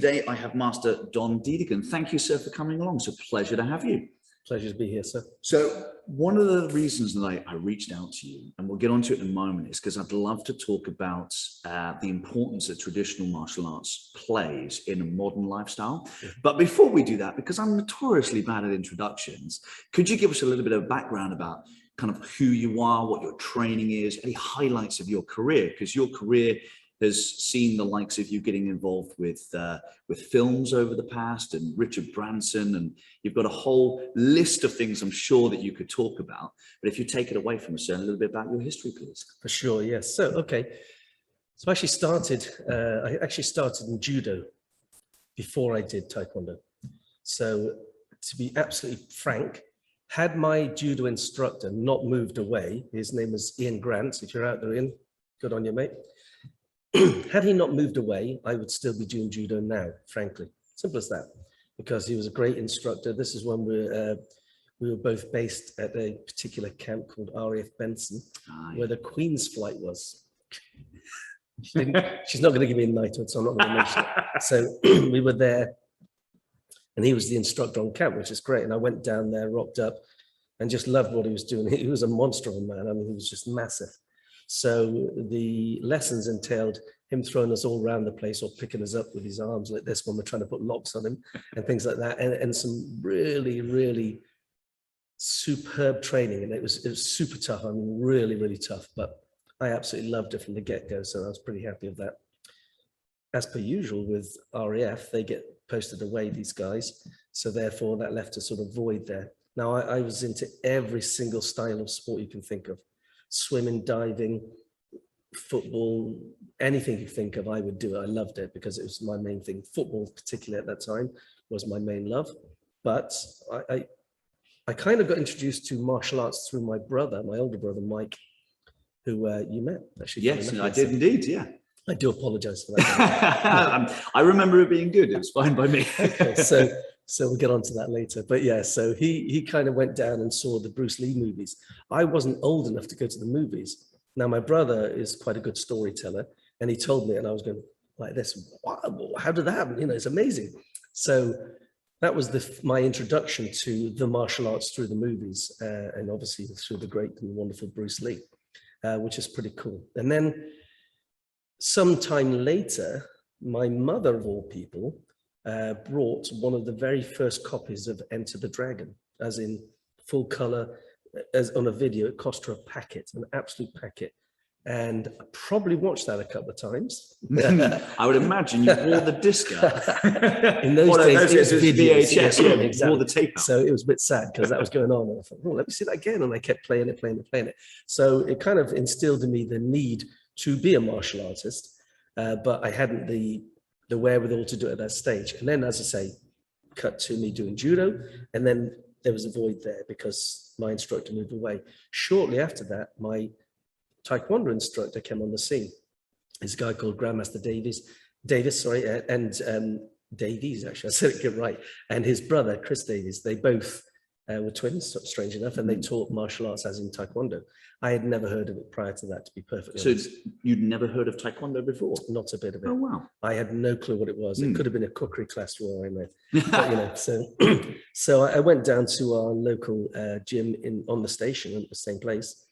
Today I have Master Don Deedigan. Thank you, sir, for coming along. It's a pleasure to have you. Pleasure to be here, sir. So one of the reasons that I reached out to you, and we'll get onto it in a moment, is because I'd love to talk about the importance that traditional martial arts plays in a modern lifestyle. But before we do that, because I'm notoriously bad at introductions, could you give us a little bit of background about kind of who you are, what your training is, any highlights of your career? Because your career has seen the likes of you getting involved with films over the past, and Richard Branson, and you've got a whole list of things I'm sure that you could talk about. But if you take it away from us, a little bit about your history, please. For sure, yes. So, okay. So I actually started in judo before I did taekwondo. So to be absolutely frank, had my judo instructor not moved away, his name was Ian Grant, if you're out there, Ian, good on you, mate. Had he not moved away, I would still be doing judo now, frankly. Simple as that, because he was a great instructor. This is when we were both based at a particular camp called RAF Benson, where the Queen's flight was. She's not going to give me a knighthood, so I'm not going to mention it. So we were there, and he was the instructor on camp, which is great. And I went down there, rocked up, and just loved what he was doing. He was a monster of a man. I mean, he was just massive. So the lessons entailed him throwing us all around the place, or picking us up with his arms like this when we're trying to put locks on him and things like that, and some really, really superb training. And it was super tough. I mean, really, really tough, but I absolutely loved it from the get-go. So I was pretty happy with that. As per usual with RAF, they get posted away, these guys. So therefore that left a sort of void there. Now I was into every single style of sport you can think of. Swimming, diving, football, anything you think of, I would do it. I loved it because it was my main thing. Football, particularly at that time, was my main love. But I kind of got introduced to martial arts through my brother, my older brother, Mike, who you met. Actually, yes, I did indeed, yeah. I do apologize for that. I remember it being good. It was fine by me. Okay, so we'll get onto that later. But yeah, so he kind of went down and saw the Bruce Lee movies. I wasn't old enough to go to the movies. Now, my brother is quite a good storyteller, and he told me, and I was going like this, wow, how did that happen? You know, it's amazing. So that was my introduction to the martial arts through the movies, and obviously through the great and wonderful Bruce Lee, which is pretty cool. And then sometime later, my mother of all people, brought one of the very first copies of Enter the Dragon, as in full color, as on a video. It cost her a packet, an absolute packet. And I probably watched that a couple of times. I would imagine you wore the disc out. In those days, it was VHS, yeah, exactly. Wore the tape out. So it was a bit sad because that was going on. And I thought, oh, let me see that again. And I kept playing it. So it kind of instilled in me the need to be a martial artist, but I hadn't the wherewithal to do it at that stage. And then, as I say, cut to me doing judo, and then there was a void there because my instructor moved away. Shortly after that, my taekwondo instructor came on the scene. This guy called Grandmaster Davies, actually, I said it right, and his brother, Chris Davies. They both were twins, strange enough, and they taught martial arts as in taekwondo. I had never heard of it prior to that, to be perfectly honest. So you'd never heard of taekwondo before? Not a bit of it. Oh, wow. I had no clue what it was. It could have been a cookery class for all I know. But, you know, so I went down to our local gym on the station at the same place,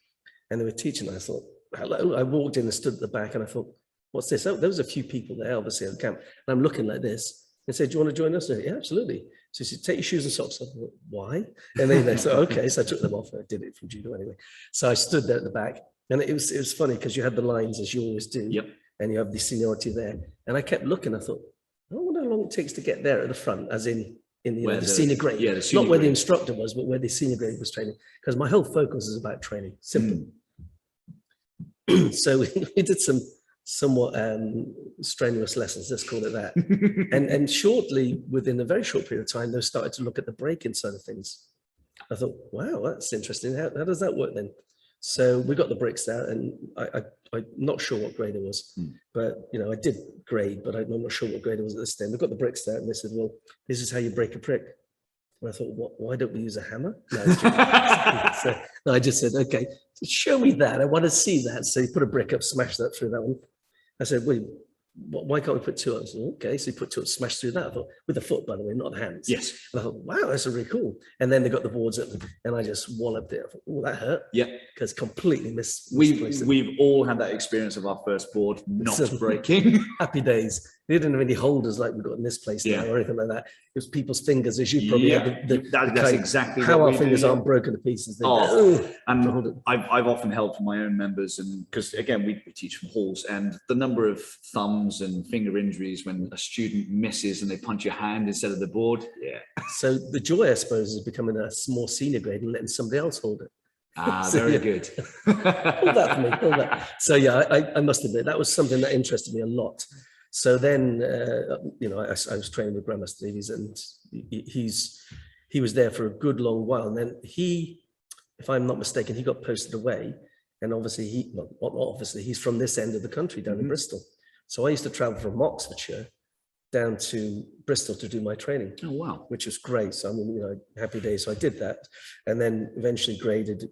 and they were teaching. I thought, hello. I walked in and stood at the back, and I thought, what's this? Oh, there was a few people there, obviously, at the camp. And I'm looking like this. They said, do you want to join us? I said, yeah, absolutely. So she said, take your shoes and socks off. Thought, why? And then they said, okay. So I took them off. I did it from judo anyway. So I stood there at the back, and it was funny because you had the lines, as you always do. Yep. And you have the seniority there. And I kept looking. I thought, I wonder how long it takes to get there at the front, as in the senior grade. Yeah, not where the instructor was, but where the senior grade was training. Because my whole focus is about training. Simple. So we did some somewhat strenuous lessons, let's call it that. and shortly, within a very short period of time, they started to look at the break-in side of things. I thought, wow, that's interesting. How does that work then? So we got the bricks out, and I'm not sure what grade it was, but you know, I did grade, but I'm not sure what grade it was at this time. We got the bricks out, and they said, well, this is how you break a brick. And I thought, why don't we use a hammer? No, no, I just said, okay, show me that. I want to see that. So you put a brick up, smash that through that one. I said, well, why can't we put two up? I said, okay, so he put two up, smashed through that. I thought, with the foot, by the way, not the hands. Yes. And I thought, wow, that's really cool. And then they got the boards up, and I just walloped it. I thought, oh, that hurt. Yeah. Because completely misplaced it. We've all had that experience of our first board not breaking. Happy days. We didn't have any holders like we've got in this place now or anything like that. It was people's fingers, as you probably have. That's exactly how what our we fingers do. aren't broken to pieces. And I've often helped my own members, and because again we teach from halls, and the number of thumbs and finger injuries when a student misses and they punch your hand instead of the board. Yeah. So the joy, I suppose, is becoming a more senior grade and letting somebody else hold it. So, very good. All that for me. All that. So yeah, I must admit that was something that interested me a lot. So then, you know, I was training with Grandmaster Davies, and he was there for a good long while. And then he, if I'm not mistaken, he got posted away. And obviously obviously he's from this end of the country down in Bristol. So I used to travel from Oxfordshire down to Bristol to do my training. Oh, wow. Which was great. So I mean, you know, happy days. So I did that, and then eventually graded.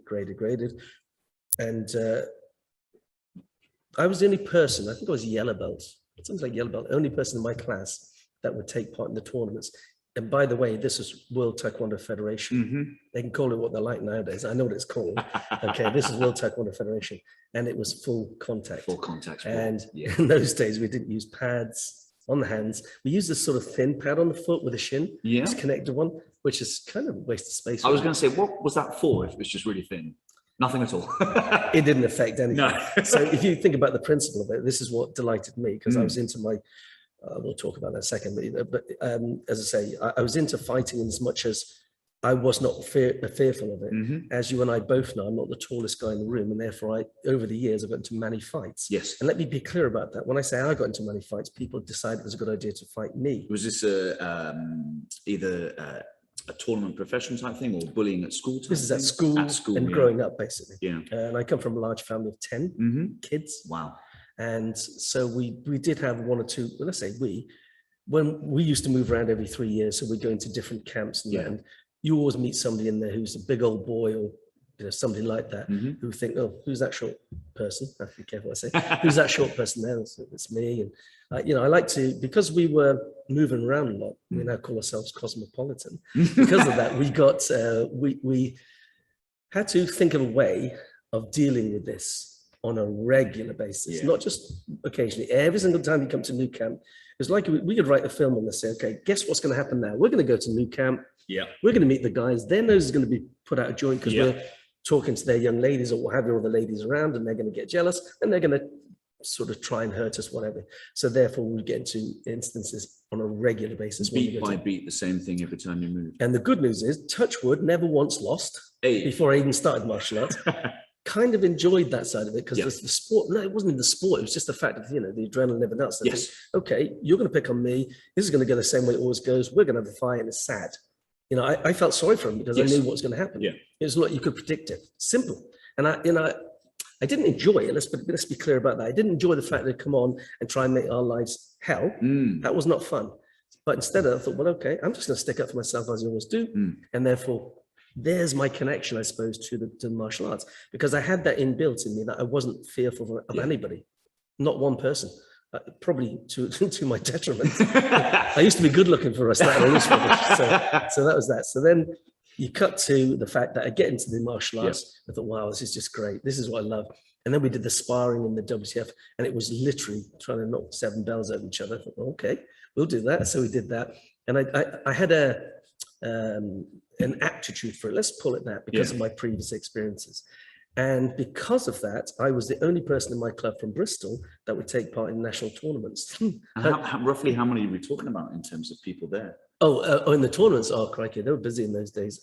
And I was the only person, I think I was yellow belt, something like yellow belt, only person in my class that would take part in the tournaments. And by the way, this is World Taekwondo Federation. They can call it what they like nowadays. I know what it's called. Okay, this is World Taekwondo Federation. And it was full contact. Full contact. And in those days, we didn't use pads on the hands. We used this sort of thin pad on the foot with a shin, this connected one, which is kind of a waste of space. I was going to say, what was that for if it was just really thin? Nothing at all. It didn't affect anything. No. So if you think about the principle of it, this is what delighted me, because I was into my, we'll talk about that in a second, but as I say, I was into fighting in as much as I was not fearful of it. As you and I both know, I'm not the tallest guy in the room, and therefore over the years, I've got into many fights. Yes. And let me be clear about that. When I say I got into many fights, people decided it was a good idea to fight me. Was this either a tournament profession type thing, or bullying at school type This is at school and growing up, basically. Yeah. And I come from a large family of 10 kids. Wow. And so we did have one or two, well, let's say when we used to move around every 3 years, so we'd go into different camps and you always meet somebody in there who's a big old boy, or you know, somebody like that, who think, oh, who's that short person? I have to be careful what I say. Who's that short person there? It's me. And you know, I like to, because we were moving around a lot, we now call ourselves cosmopolitan. Because of that, we got we had to think of a way of dealing with this on a regular basis, not just occasionally. Every single time you come to new camp, it's like we could write a film on this. Say, okay, guess what's going to happen now? We're going to go to new camp. Yeah, we're going to meet the guys. Their nose is going to be put out of joint because we're talking to their young ladies or what have you, all the ladies around, and they're going to get jealous and they're going to sort of try and hurt us, whatever. So therefore, we get into instances on a regular basis. Beat by beat, the same thing every time you move. And the good news is, touch wood, never once lost. Before I even started martial arts. Kind of enjoyed that side of it, because the sport, no, it wasn't even the sport, it was just the fact of, you know, the adrenaline and everything else. Think, okay, you're going to pick on me, this is going to go the same way it always goes, we're going to have a fight, and it's sad. You know, I felt sorry for him because I knew what was going to happen. It's not, you could predict it. Simple. And I didn't enjoy it. Let's be clear about that. I didn't enjoy the fact that they'd come on and try and make our lives hell. That was not fun. But instead I thought, well, okay, I'm just going to stick up for myself as I always do. And therefore, there's my connection, I suppose, to the martial arts, because I had that inbuilt in me that I wasn't fearful of anybody, not one person. Probably to my detriment. I used to be good looking for a start, so that was that. So then you cut to the fact that I get into the martial arts. I thought, wow, this is just great. This is what I love. And then we did the sparring in the WTF, and it was literally trying to knock 7 bells over each other. I thought, okay, we'll do that. So we did that, and I had an aptitude for it. Let's call it that, because of my previous experiences. And because of that, I was the only person in my club from Bristol that would take part in national tournaments. And roughly how many are we talking about in terms of people there? Oh, in the tournaments, oh, crikey, they were busy in those days.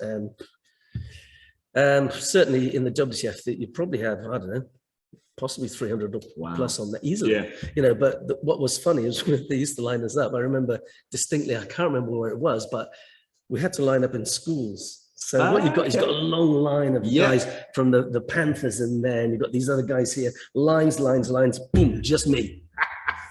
Certainly in the WTF, you probably have, I don't know, possibly 300 plus on that easily. You know, but what was funny is when they used to line us up, I remember distinctly, I can't remember where it was, but we had to line up in schools. So what you've got is you've got a long line of guys from the Panthers in there, and you've got these other guys here, lines, boom, just me.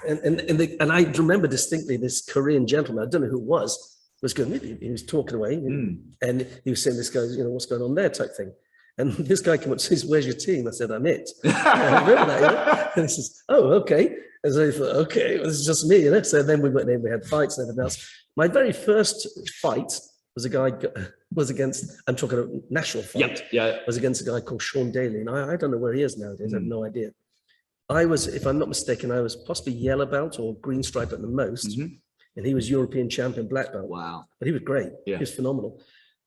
And I remember distinctly this Korean gentleman, I don't know who it was going, he was talking away, and he was saying, this guy, you know, what's going on there type thing. And this guy came up and says, where's your team? I said, I'm it. I remember that, you know? And he says, oh, okay. And so I thought, okay, well, this is just me, you know. So then we went in, we had fights and everything else. My very first fight was against, I'm talking a national fight. Was against a guy called Sean Daly. And I don't know where he is nowadays. I have no idea. I was, if I'm not mistaken, I was possibly yellow belt or green stripe at the most. And he was European champion black belt. Wow. But he was great. He was phenomenal.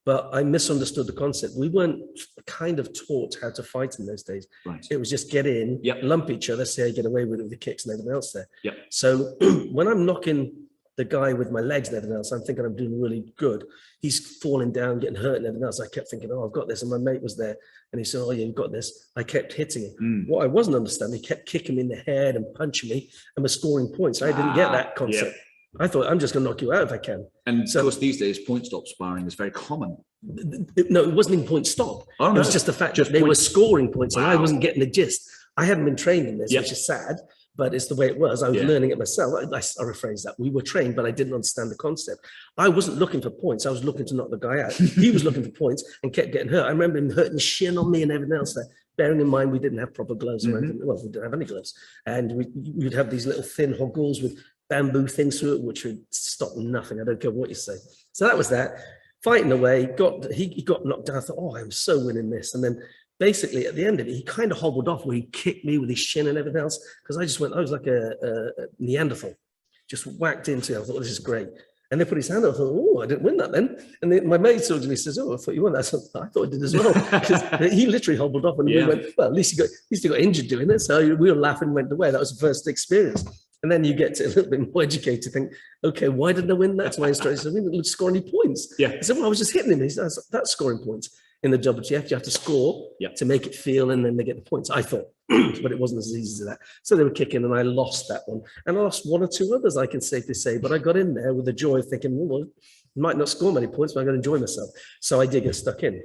But I misunderstood the concept. We weren't kind of taught how to fight in those days. Right. It was just get in, lump each other, see how you get away with it with the kicks and everything else there. Yep. So when I'm knocking the guy with my legs and everything else, I'm thinking I'm doing really good. He's falling down, getting hurt and everything else. I kept thinking, oh, I've got this. And my mate was there and he said, oh yeah, you've got this. I kept hitting him. What I wasn't understanding, he kept kicking me in the head and punching me and was scoring points. I didn't get that concept. I thought, I'm just going to knock you out if I can. And so, of course, these days, point stop sparring is very common. No, it wasn't even point stop. Oh, no. It was just the fact that they were scoring points and I wasn't getting the gist. I hadn't been trained in this, which is sad, but it's the way it was. I was learning it myself. I rephrase that. We were trained, but I didn't understand the concept. I wasn't looking for points. I was looking to knock the guy out. He was looking for points and kept getting hurt. I remember him hurting his shin on me and everything else there. Bearing in mind, we didn't have proper gloves or anything. Well, we didn't have any gloves. And we'd have these little thin hoggles with bamboo things through it, which would stop nothing. I don't care what you say. So that was that. Fighting away, he got knocked down. I thought, oh, I'm so winning this. And then basically at the end of it, he kind of hobbled off where he kicked me with his shin and everything else. Because I was like a Neanderthal, just whacked into it. I thought, this is great. And they put his hand up. I thought, oh, I didn't win that then. And then my mate told me, he says, oh, I thought you won that. So I thought I did as well. Because he literally hobbled off and we went, well, at least he got injured doing it. So we were laughing and went away. That was the first experience. And then you get to a little bit more educated, think, okay, why didn't I win that? My instructor said, we didn't score any points. I said, well, I was just hitting him. He said, that's scoring points. In the WTF, you have to score to make it feel, and then they get the points. I thought, but it wasn't as easy as that. So they were kicking, and I lost that one. And I lost one or two others, I can safely say. But I got in there with the joy of thinking, well, I might not score many points, but I'm going to enjoy myself. So I did get stuck in.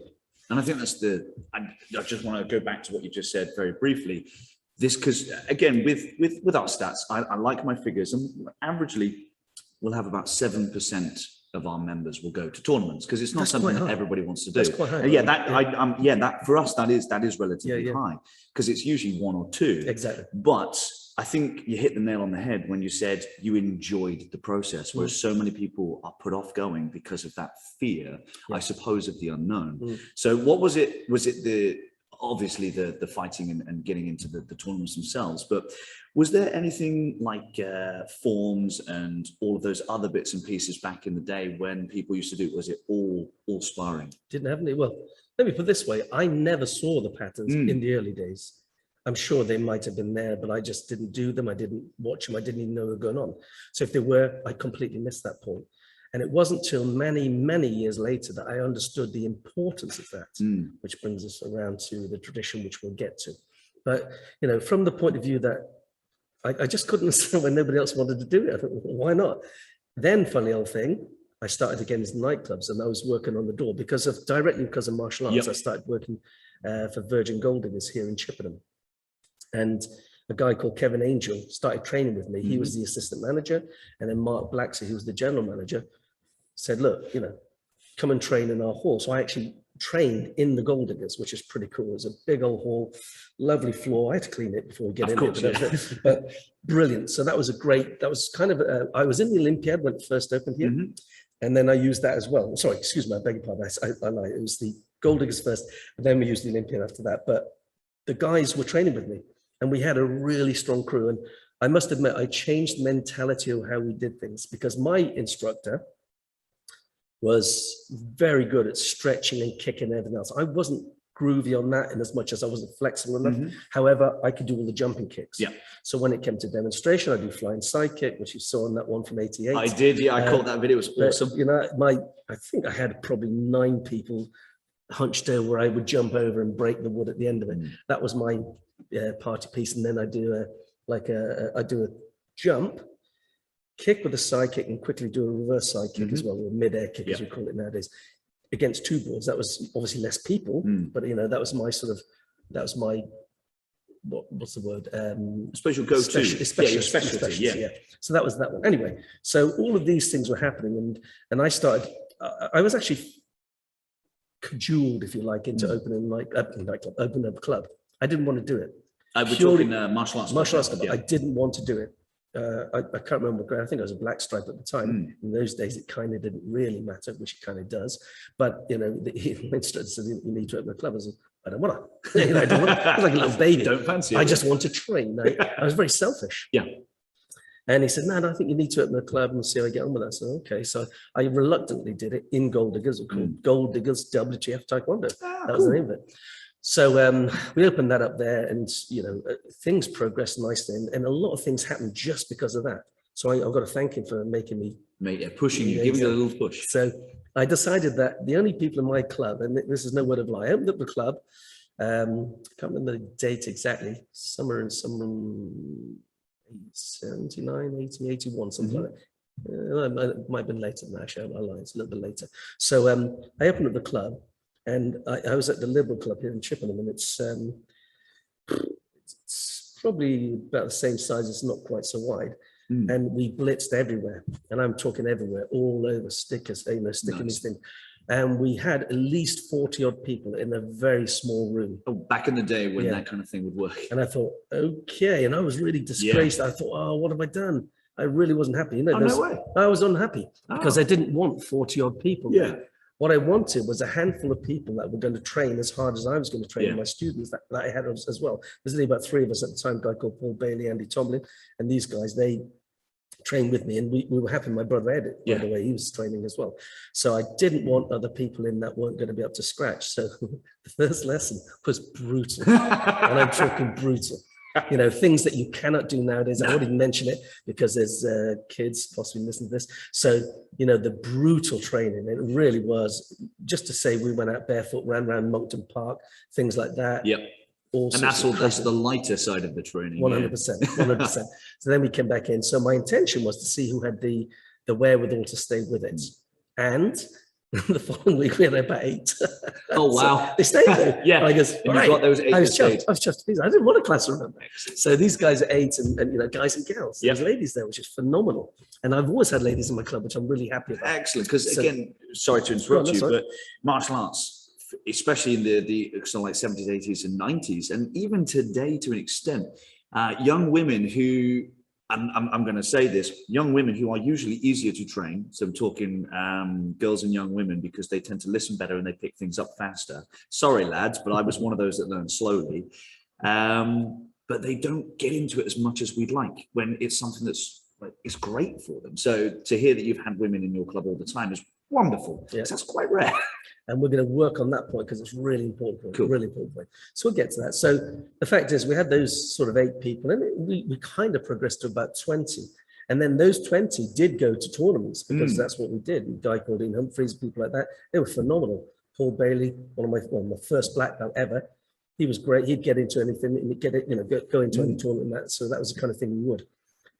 And I think that's I just want to go back to what you just said very briefly. This, because again, with our stats, I like my figures, and averagely we'll have about 7% of our members will go to tournaments, because it's not something that everybody wants to do. That's quite high. That for us, that is relatively high, because it's usually one or two. Exactly. But I think you hit the nail on the head when you said you enjoyed the process, whereas so many people are put off going because of that fear, I suppose, of the unknown. So what was it? Was it obviously the fighting and getting into the tournaments themselves, but was there anything like forms and all of those other bits and pieces back in the day when people used to do it? Was it all sparring? Didn't have any. Well, let me put it this way. I never saw the patterns in the early days. I'm sure they might have been there, but I just didn't do them. I didn't watch them. I didn't even know they were going on. So if they were, I completely missed that point. And it wasn't till many, many years later that I understood the importance of that, which brings us around to the tradition, which we'll get to. But, you know, from the point of view that I just couldn't understand when nobody else wanted to do it. I thought, well, why not? Then, funny old thing, I started again in nightclubs, and I was working on the door directly because of martial arts. I started working for Virgin Gold Diggers here in Chippenham. And a guy called Kevin Angel started training with me. He was the assistant manager. And then Mark Blacksey, who was the general manager, said, look, you know, come and train in our hall. So I actually trained in the Gold Diggers, which is pretty cool. It was a big old hall, lovely floor. I had to clean it before we get in it, but brilliant. So that was that was kind of, I was in the Olympiad when it first opened here. And then I used that as well. Sorry, excuse me, I beg your pardon. I lied. It was the Gold Diggers first, and then we used the Olympiad after that. But the guys were training with me, and we had a really strong crew. And I must admit, I changed the mentality of how we did things, because my instructor was very good at stretching and kicking and everything else. I wasn't groovy on that in as much as I wasn't flexible enough. However, I could do all the jumping kicks. So when it came to demonstration, I do flying side kick, which you saw on that one from 88. I did, I caught that video. It was awesome. You know, I think I had probably 9 people hunched over where I would jump over and break the wood at the end of it. That was my party piece. And then I do I do a jump, kick with a side kick, and quickly do a reverse side kick as well, or mid-air kick as we call it nowadays, against 2 boards. That was obviously less people, but you know, that was my what's the word? Special go-to. Specialty. So that was that one. Anyway, so all of these things were happening, and I started. I was actually cajoled, if you like, into opening a club. I didn't want to do it. We're talking martial arts. Martial arts club. I didn't want to do it. I can't remember grade. I think I was a black stripe at the time. In those days, it kind of didn't really matter, which it kind of does. But you know, the instructor said, "You need to open the club." I said, "I don't want to." You know, I don't want to. I was like a little baby. Don't fancy it. I just want to train. I was very selfish. Yeah. And he said, "No, I think you need to open a club and see how I get on with that." So okay, so I reluctantly did it in Gold Diggers, called Gold Diggers WTF Taekwondo. That was the name of it. So we opened that up there, and you know, things progressed nicely, and a lot of things happened just because of that. So I've got to thank him for making me, pushing you, giving you a little push. So I decided that the only people in my club, and this is no word of lie, I opened up the club. I can't remember the date exactly. Somewhere in 79, 80, 81, something like that. It might have been later than that, actually. I lied, it's a little bit later. So I opened up the club. And I was at the Liberal Club here in Chippenham, and it's probably about the same size. It's not quite so wide. And we blitzed everywhere. And I'm talking everywhere, all over, stickers, you know, sticking these things. And we had at least 40 odd people in a very small room. Oh, back in the day when that kind of thing would work. And I thought, okay. And I was really disgraced. I thought, oh, what have I done? I really wasn't happy. You know, no way. I was unhappy because I didn't want 40 odd people. Yeah. What I wanted was a handful of people that were going to train as hard as I was going to train my students that I had as well. There's only about 3 of us at the time, a guy called Paul Bailey, Andy Tomlin, and these guys, they trained with me, and we were happy. My brother Ed, by the way, he was training as well. So I didn't want other people in that weren't going to be up to scratch. So the first lesson was brutal, and I'm talking brutal. You know, things that you cannot do nowadays. I already mentioned it because there's kids possibly listening to this. So, you know, the brutal training, it really was, just to say we went out barefoot, ran around Monkton Park, things like that. Yep. And that's the lighter side of the training. 100%, 100%. So then we came back in. So my intention was to see who had the wherewithal to stay with it. And the following week we had about 8. Oh wow! So they stayed there. Yeah. I guess right. Got those 8. I was chuffed. I didn't want a classroom. So these guys are 8, and you know, guys and girls. There's ladies there, which is phenomenal. And I've always had ladies in my club, which I'm really happy about. Excellent. Because again, sorry to interrupt you, but martial arts, especially in the sort of like 70s, 80s, and 90s, and even today to an extent, young women who. I'm going to say this, young women who are usually easier to train. So I'm talking girls and young women, because they tend to listen better and they pick things up faster. Sorry, lads, but I was one of those that learned slowly. But they don't get into it as much as we'd like when it's something that's like, it's great for them. So to hear that you've had women in your club all the time is wonderful. Yeah. That's quite rare. And we're going to work on that point because it's really important. Cool. Really important point. So we'll get to that. So the fact is, we had those sort of 8 people, and we kind of progressed to about 20. And then those 20 did go to tournaments because that's what we did. A guy called Ian Humphreys, people like that, they were phenomenal. Paul Bailey, one of my first black belt ever. He was great. He'd get into anything and get it, you know, go into any tournament. That, so that was the kind of thing we would.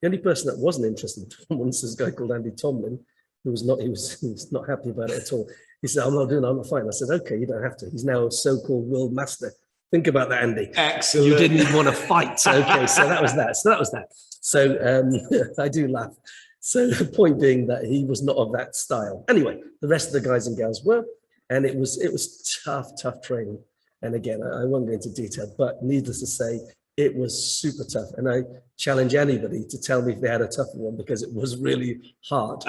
The only person that wasn't interested in tournaments is a guy called Andy Tomlin, who was not. He was not happy about it at all. He said, I'm not fighting. I said, okay, you don't have to. He's now a so-called world master. Think about that, Andy. Excellent. You didn't even want to fight. Okay, so that was that. So I do laugh. So the point being that he was not of that style. Anyway, the rest of the guys and gals were, and it was tough training. And again, I won't go into detail, but needless to say, it was super tough. And I challenge anybody to tell me if they had a tougher one, because it was really hard.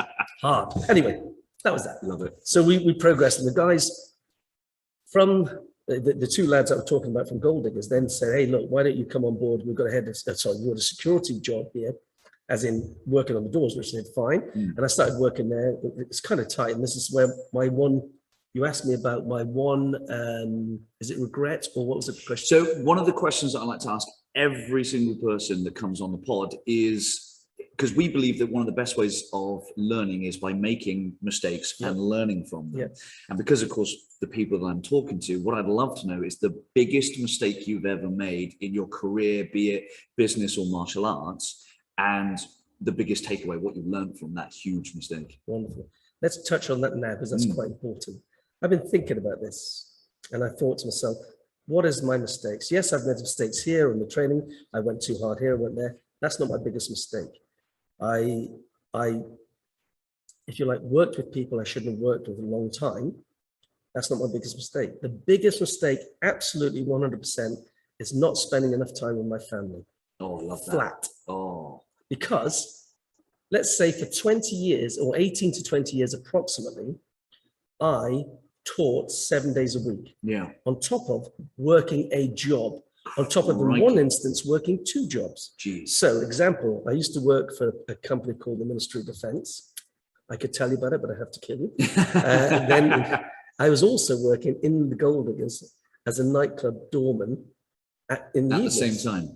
Anyway. That was that. Love it. So we progressed, and the guys from the 2 lads that were talking about from Gold Diggers then said, hey, look, why don't you come on board? We've got we've got a security job here, as in working on the doors, which they said, fine. And I started working there. It's kind of tight. And this is where you asked me about my one, is it regret, or what was the question? So one of the questions that I like to ask every single person that comes on the pod is, because we believe that one of the best ways of learning is by making mistakes and learning from them. And because, of course, the people that I'm talking to, what I'd love to know is the biggest mistake you've ever made in your career, be it business or martial arts, and the biggest takeaway, what you learned from that huge mistake. Wonderful. Let's touch on that now, because that's quite important. I've been thinking about this, and I thought to myself, what is my mistakes? Yes, I've made mistakes here in the training. I went too hard here, I went there. That's not my biggest mistake. I, if you like, worked with people I shouldn't have worked with a long time. That's not my biggest mistake. The biggest mistake, absolutely 100%, is not spending enough time with my family. Oh, I love that. Flat. Oh, Because let's say for 20 years or 18 to 20 years approximately, I taught 7 days a week. Yeah. On top of working a job, on top of in one instance working 2 jobs. Jeez. So example, I used to work for a company called the Ministry of Defence. I could tell you about it, but I have to kill you. And then I was also working in the Gold Diggers as a nightclub doorman in the evenings. At the same time.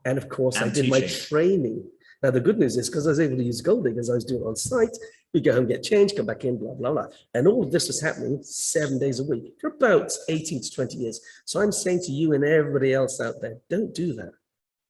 And of course, And I did my training. Now, the good news is because I was able to use Gold Diggers, I was doing it on site. We go home, get changed, come back in, blah, blah, blah. And all of this was happening 7 days a week for about 18 to 20 years. So I'm saying to you and everybody else out there, don't do that.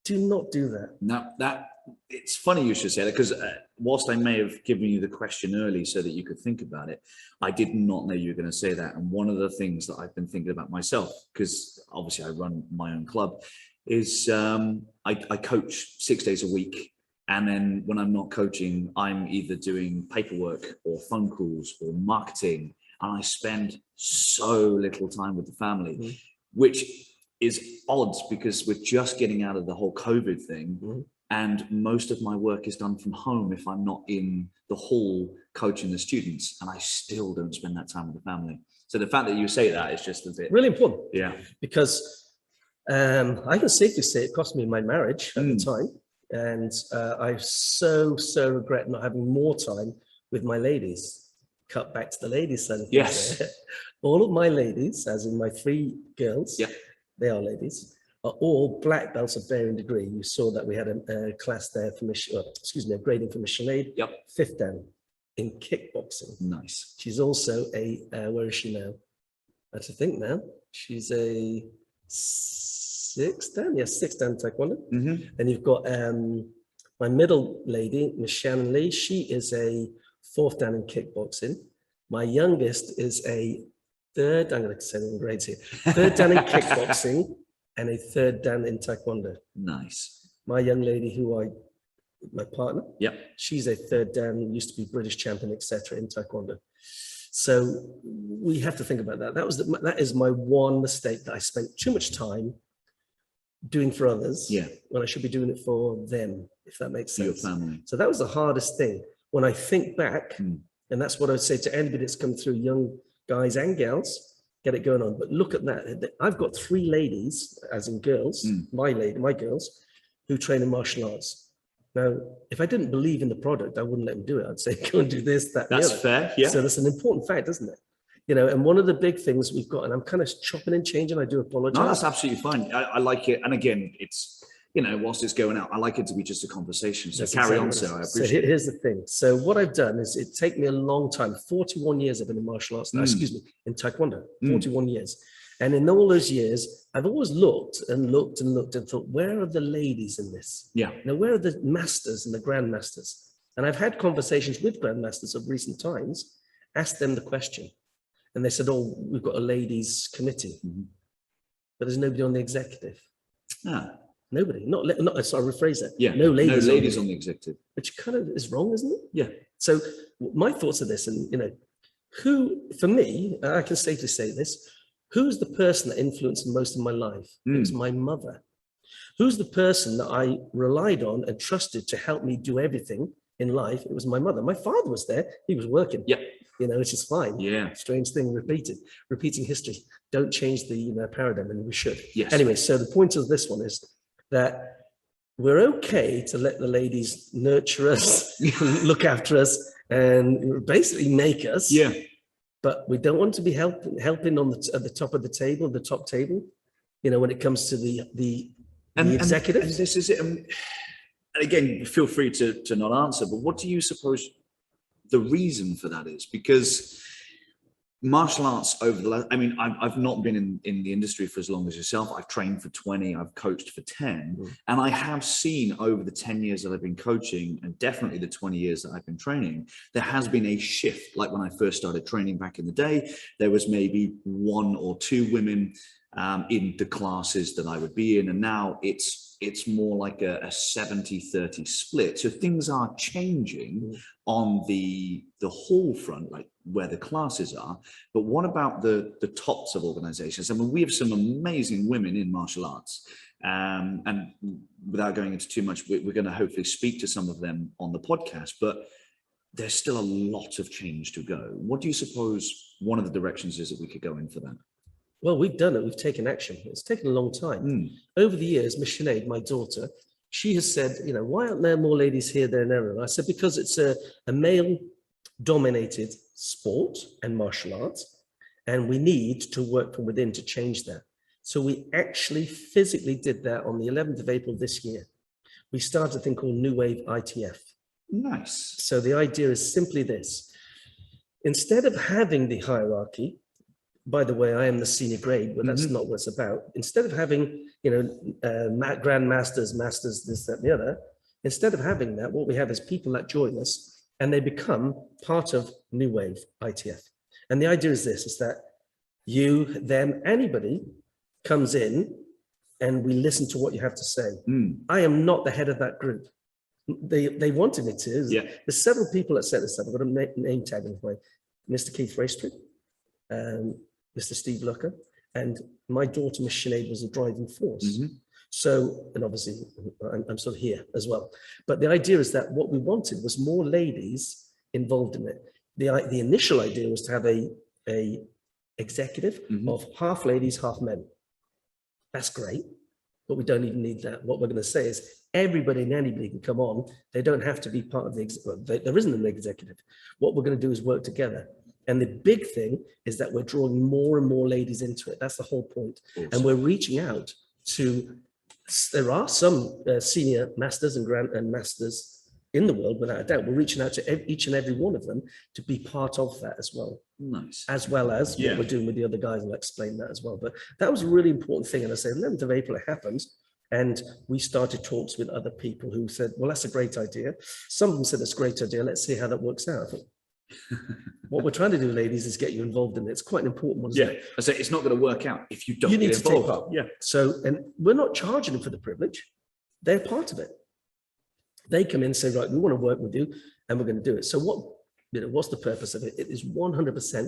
Do not do that. Now, it's funny you should say that, because whilst I may have given you the question early so that you could think about it, I did not know you were going to say that. And one of the things that I've been thinking about myself, because obviously I run my own club, is I coach 6 days a week. And then when I'm not coaching, I'm either doing paperwork or phone calls or marketing. And I spend so little time with the family, which is odd because we're just getting out of the whole COVID thing. And most of my work is done from home if I'm not in the hall coaching the students, and I still don't spend that time with the family. So the fact that you say that is just a bit really important. Yeah. Because I can safely say it cost me my marriage at the time. And I so regret not having more time with my ladies. Cut back to the ladies side of things. Yes. All of my ladies, as in my 3 girls, they are ladies, are all black belts of varying degree. You saw that we had a class there for a grading for Mission Aid. 5th Dan in kickboxing. Nice. She's also a where is she now? I have to think now. She's a 6th Dan, yes, 6th Dan taekwondo. And you've got my middle lady, Miss Shannon Lee. She is a 4th Dan in kickboxing. My youngest is a 3rd, I'm going to say the grades here, 3rd Dan in kickboxing and a 3rd Dan in taekwondo. Nice. My young lady, my partner, she's a 3rd Dan, used to be British champion, etc. in taekwondo. So we have to think about that. That is my one mistake, that I spent too much time doing for others when I should be doing it for them, if that makes sense. Your family. So that was the hardest thing. When I think back, and that's what I would say to anybody that's come through, young guys and gals, get it going on. But look at that. I've got 3 ladies, as in girls, my girls, who train in martial arts. Now, if I didn't believe in the product, I wouldn't let them do it. I'd say, go and do this, that, that's the other. fair. Yeah. So that's an important fact, isn't it? You know, and one of the big things we've got, and I'm kind of chopping and changing, I do apologize. No, that's absolutely fine. I like it. And again, it's, you know, whilst it's going out, I like it to be just a conversation. So carry on, sir. I appreciate it. Here's the thing. So what I've done is it take me a long time, 41 years I've been in martial arts now, excuse me, in Taekwondo, 41 years. And in all those years, I've always looked and thought, where are the ladies in this? Yeah. Now, where are the masters and the grandmasters? And I've had conversations with grandmasters of recent times, asked them the question. And they said, oh, we've got a ladies committee, but there's nobody on the executive. Nobody, sorry, rephrase that. Yeah, no ladies, on the executive. Which kind of is wrong, isn't it? Yeah. So my thoughts are this, and you know, for me, I can safely say this, who's the person that influenced most of my life? It was my mother. Who's the person that I relied on and trusted to help me do everything in life? It was my mother. My father was there, he was working. Yeah. You know, which is fine. Yeah. Strange thing, repeating history. Don't change the paradigm, and we should. Yes. Anyway, so the point of this one is that we're okay to let the ladies nurture us, look after us, and basically make us. Yeah. But we don't want to be helping at the top of the table, the top table. You know, when it comes to the executive. And this is it. And again, feel free to not answer. But what do you suppose the reason for that is? Because martial arts over the last, I mean, I've not been in the industry for as long as yourself. I've trained for 20, I've coached for 10. And I have seen over the 10 years that I've been coaching, and definitely the 20 years that I've been training, there has been a shift. Like when I first started training back in the day, there was maybe 1 or 2 women in the classes that I would be in. And now it's more like a 70-30 split. So things are changing on the hall front, like where the classes are. But what about the tops of organizations? I mean, we have some amazing women in martial arts. And without going into too much, we're going to hopefully speak to some of them on the podcast, but there's still a lot of change to go. What do you suppose one of the directions is that we could go in for that? Well, we've done it. We've taken action. It's taken a long time. Over the years, Miss Sinead, my daughter, she has said, you know, why aren't there more ladies here, there, and there? And I said, because it's a male-dominated sport and martial arts, and we need to work from within to change that. So we actually physically did that on the 11th of April this year. We started a thing called New Wave ITF. Nice. So the idea is simply this. Instead of having the hierarchy, by the way, I am the senior grade, but that's not what it's about. Instead of having, you know, grandmasters, masters, this, that, and the other, instead of having that, what we have is people that join us and they become part of New Wave ITF. And the idea is this, is that you, them, anybody comes in and we listen to what you have to say. I am not the head of that group. They wanted me to. Yeah. There's several people that set this up. I've got a name tag in my Mr. Keith Raystrick, Mr. Steve Lucker, and my daughter, Miss Sinead, was a driving force. So, and obviously I'm sort of here as well. But the idea is that what we wanted was more ladies involved in it. The initial idea was to have a executive of half ladies, half men. That's great, but we don't even need that. What we're going to say is everybody and anybody can come on. They don't have to be part of there isn't an executive. What we're going to do is work together. And the big thing is that we're drawing more and more ladies into it. That's the whole point. Awesome. And we're reaching out to, there are some senior masters and masters in the world, without a doubt. We're reaching out to each and every one of them to be part of that as well. Nice. As well as what we're doing with the other guys, and I'll explain that as well. But that was a really important thing. And I say 11th of April, it happened. And we started talks with other people who said, well, that's a great idea. Some of them said, it's a great idea. Let's see how that works out. I thought, what we're trying to do, ladies, is get you involved in it. It's quite an important one. Yeah, I say it's not going to work out if you don't. You need get to take involved. part. Yeah. So, and we're not charging them for the privilege. They're part of it. They come in and say, right, we want to work with you, and we're going to do it. So, what's the purpose of it? It is 100%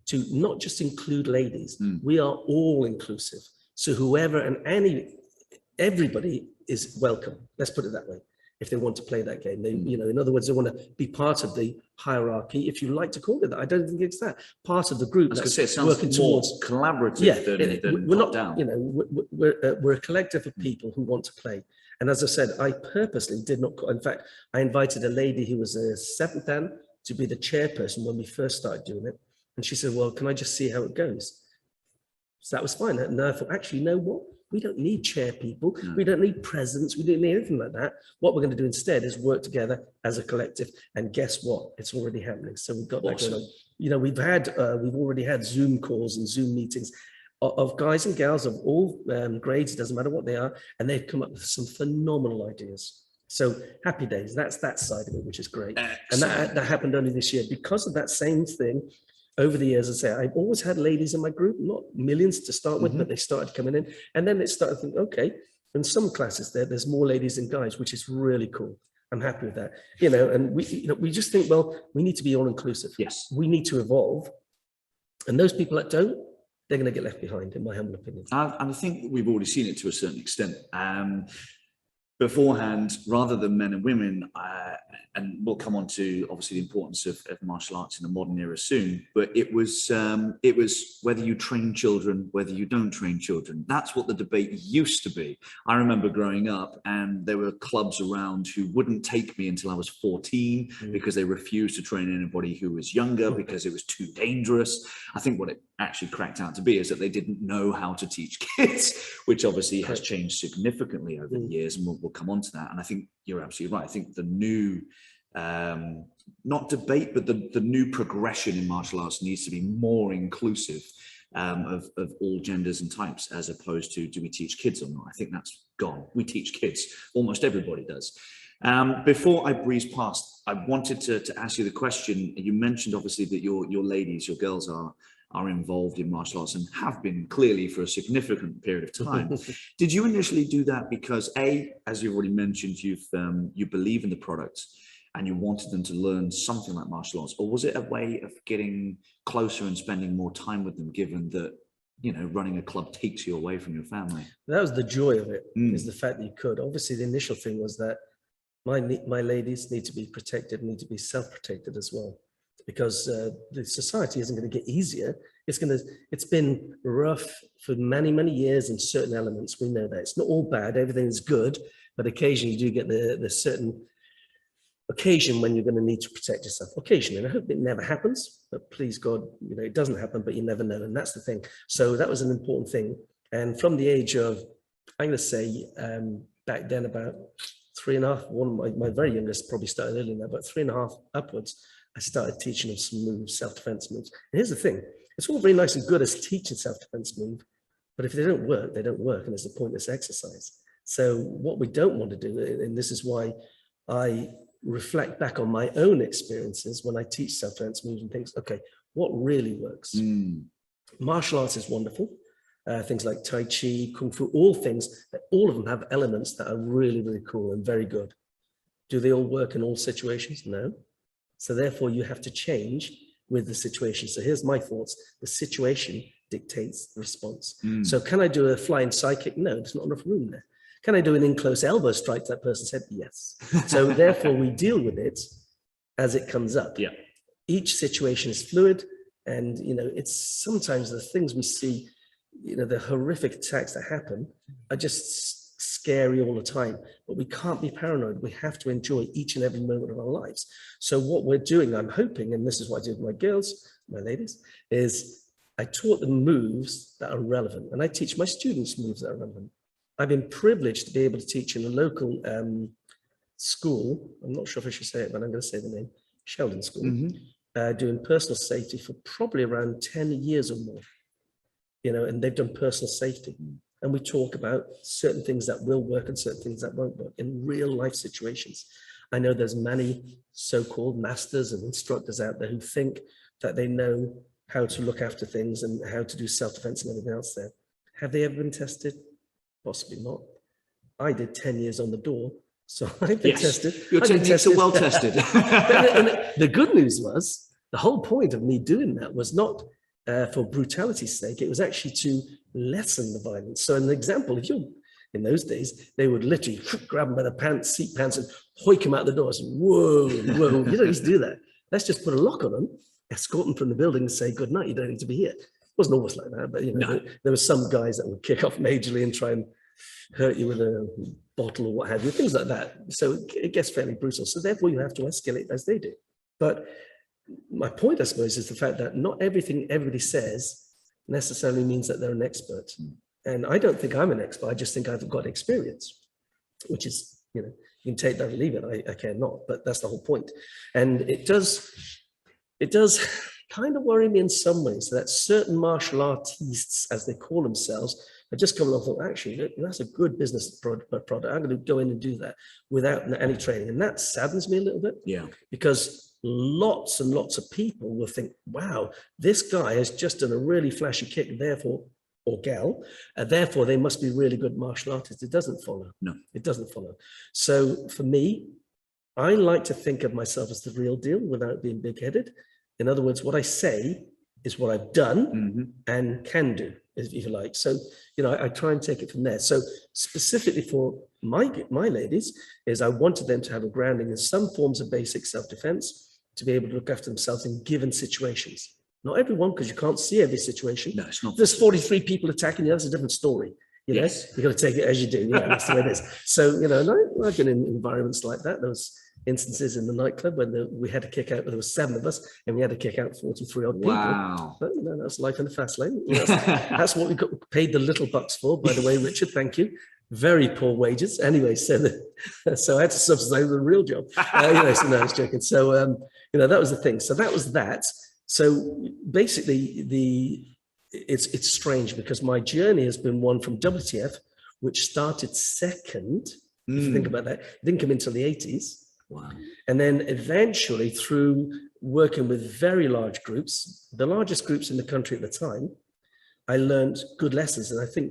to not just include ladies. We are all inclusive. So, whoever and everybody is welcome. Let's put it that way. If they want to play that game, they, you know, in other words, they want to be part of the hierarchy, if you like to call it that. I don't think it's that. Part of the group that's working towards collaborative than we're not down. You know, we're a collective of people who want to play. And as I said, I purposely did not. In fact, I invited a lady who was a 7th Dan to be the chairperson when we first started doing it, and she said, "Well, can I just see how it goes?" So that was fine. And I thought, actually, you know what? We don't need chair people. We don't need presidents. We don't need anything like that. What we're going to do instead is work together as a collective. And guess what? It's already happening. So we've got that going on. You know, we've already had Zoom calls and Zoom meetings of guys and gals of all grades. It doesn't matter what they are. And they've come up with some phenomenal ideas. So happy days. That's that side of it, which is great. Excellent. And that happened only this year because of that same thing. Over the years, I say, I've always had ladies in my group, not millions to start with, but they started coming in. And then it started thinking, okay, in some classes there's more ladies than guys, which is really cool. I'm happy with that. You know, and we just think, well, we need to be all inclusive. Yes. We need to evolve. And those people that don't, they're going to get left behind, in my humble opinion. And I think we've already seen it to a certain extent. Beforehand, rather than men and women, and we'll come on to obviously the importance of martial arts in the modern era soon, but it was whether you train children, whether you don't train children. That's what the debate used to be. I remember growing up and there were clubs around who wouldn't take me until I was 14 because they refused to train anybody who was younger because it was too dangerous. I think what it actually cracked out to be is that they didn't know how to teach kids, which obviously has changed significantly over the years, and we'll come on to that. And I think you're absolutely right. I think the new not debate, but the new progression in martial arts needs to be more inclusive of all genders and types, as opposed to, do we teach kids or not? I think that's gone. We teach kids. Almost everybody does. Before I breeze past, I wanted to ask you the question. You mentioned obviously that your ladies, your girls are involved in martial arts and have been clearly for a significant period of time. Did you initially do that because as you've already mentioned, you believe in the product and you wanted them to learn something like martial arts, or was it a way of getting closer and spending more time with them, given that running a club takes you away from your family. That was the joy of it, is the fact that you could. Obviously, the initial thing was that my ladies need to be protected, need to be self-protected as well, because the society isn't going to get easier. It's been rough for many, many years in certain elements. We know that it's not all bad. Everything is good, but occasionally you do get the certain occasion when you're going to need to protect yourself. Occasionally, and I hope it never happens, but please God, it doesn't happen, but you never know. And that's the thing. So that was an important thing. And from the age of, I'm going to say back then about 3.5, one of my very youngest probably started earlier now, but 3.5 upwards, I started teaching them some moves, self-defense moves. And here's the thing, it's all very nice and good as teaching self-defense move, but if they don't work, they don't work, and it's a pointless exercise. So what we don't want to do, and this is why I reflect back on my own experiences when I teach self-defense moves and things, okay, what really works? Martial arts is wonderful. Things like Tai Chi, Kung Fu, all things, that all of them have elements that are really, really cool and very good. Do they all work in all situations? No. So therefore you have to change with the situation. So here's my thoughts. The situation dictates the response. So can I do a flying side kick? No, there's not enough room there. Can I do an in-close elbow strike to that person's head? Yes. So therefore we deal with it as it comes up. Yeah. Each situation is fluid, and it's sometimes the things we see, the horrific attacks that happen are just scary all the time, but we can't be paranoid. We have to enjoy each and every moment of our lives. So what we're doing, I'm hoping, and this is what I do with my girls, my ladies, is I taught them moves that are relevant, and I teach my students moves that are relevant. I've been privileged to be able to teach in a local school. I'm not sure if I should say it, but I'm going to say the name, Sheldon School, doing personal safety for probably around 10 years or more. And they've done personal safety. And we talk about certain things that will work and certain things that won't work in real life situations. I know there's many so-called masters and instructors out there who think that they know how to look after things and how to do self-defense and everything else there. Have they ever been tested? Possibly not. I did 10 years on the door, so I've been tested. Your techniques are well tested. The good news was, the whole point of me doing that was not for brutality's sake, it was actually to lessen the violence. So an example, if you're, in those days, they would literally grab them by the seat pants and hoik them out the door. So, whoa, whoa, you don't need to do that. Let's just put a lock on them, escort them from the building and say, good night, you don't need to be here. It wasn't always like that, but there were some guys that would kick off majorly and try and hurt you with a bottle or what have you, things like that. So it gets fairly brutal. So therefore you have to escalate as they do. But my point, I suppose, is the fact that not everything everybody says necessarily means that they're an expert. And I don't think I'm an expert. I just think I've got experience, which is, you can take that or leave it. I care not, but that's the whole point. And it does kind of worry me in some ways that certain martial artists, as they call themselves, are just coming along and thought, actually, that's a good business product. I'm going to go in and do that without any training. And that saddens me a little bit. Yeah. Because lots and lots of people will think, wow, this guy has just done a really flashy kick, therefore, or gal, therefore they must be really good martial artists. It doesn't follow. No, it doesn't follow. So for me, I like to think of myself as the real deal without being big-headed. In other words, what I say is what I've done and can do, if you like. So, I try and take it from there. So specifically for my ladies, is I wanted them to have a grounding in some forms of basic self-defense to be able to look after themselves in given situations. Not everyone, because you can't see every situation. No, it's not. There's 43 people attacking you. That's a different story. Yes. You've got to take it as you do. That's the way it is. So, and I've been in environments like that. There was instances in the nightclub when we had to kick out, there were 7 of us and we had to kick out 43 odd people. Wow. But that's life in the fast lane. That's what we got paid the little bucks for, by the way, Richard, thank you. Very poor wages. Anyway, so I had to subsidize the real job. So no, I was joking. So, that was the thing. So that was that. So basically it's strange because my journey has been one from WTF, which started second. If you think about that, it didn't come until the 80s. Wow. And then eventually through working with very large groups, the largest groups in the country at the time, I learned good lessons. And I think,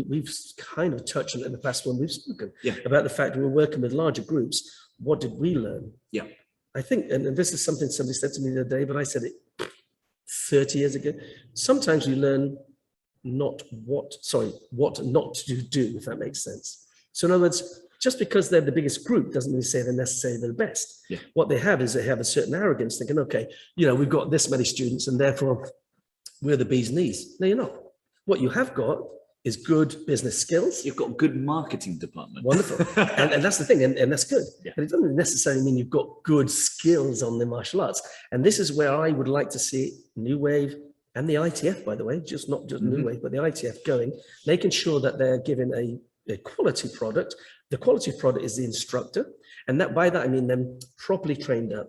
we've kind of touched on it in the past when we've spoken about the fact that we're working with larger groups. What did we learn? Yeah. I think, and this is something somebody said to me the other day, but I said it 30 years ago. Sometimes you learn what not to do, if that makes sense. So in other words, just because they're the biggest group doesn't mean say they're necessarily the best. Yeah. What they have is they have a certain arrogance, thinking, okay, we've got this many students and therefore we're the bee's knees. No, you're not. What you have got is good business skills. You've got a good marketing department. Wonderful. and that's the thing, and that's good. Yeah. But it doesn't necessarily mean you've got good skills on the martial arts. And this is where I would like to see New Wave and the ITF, by the way, not just New Wave, but the ITF going, making sure that they're given a quality product. The quality product is the instructor. And that by that, I mean them properly trained up.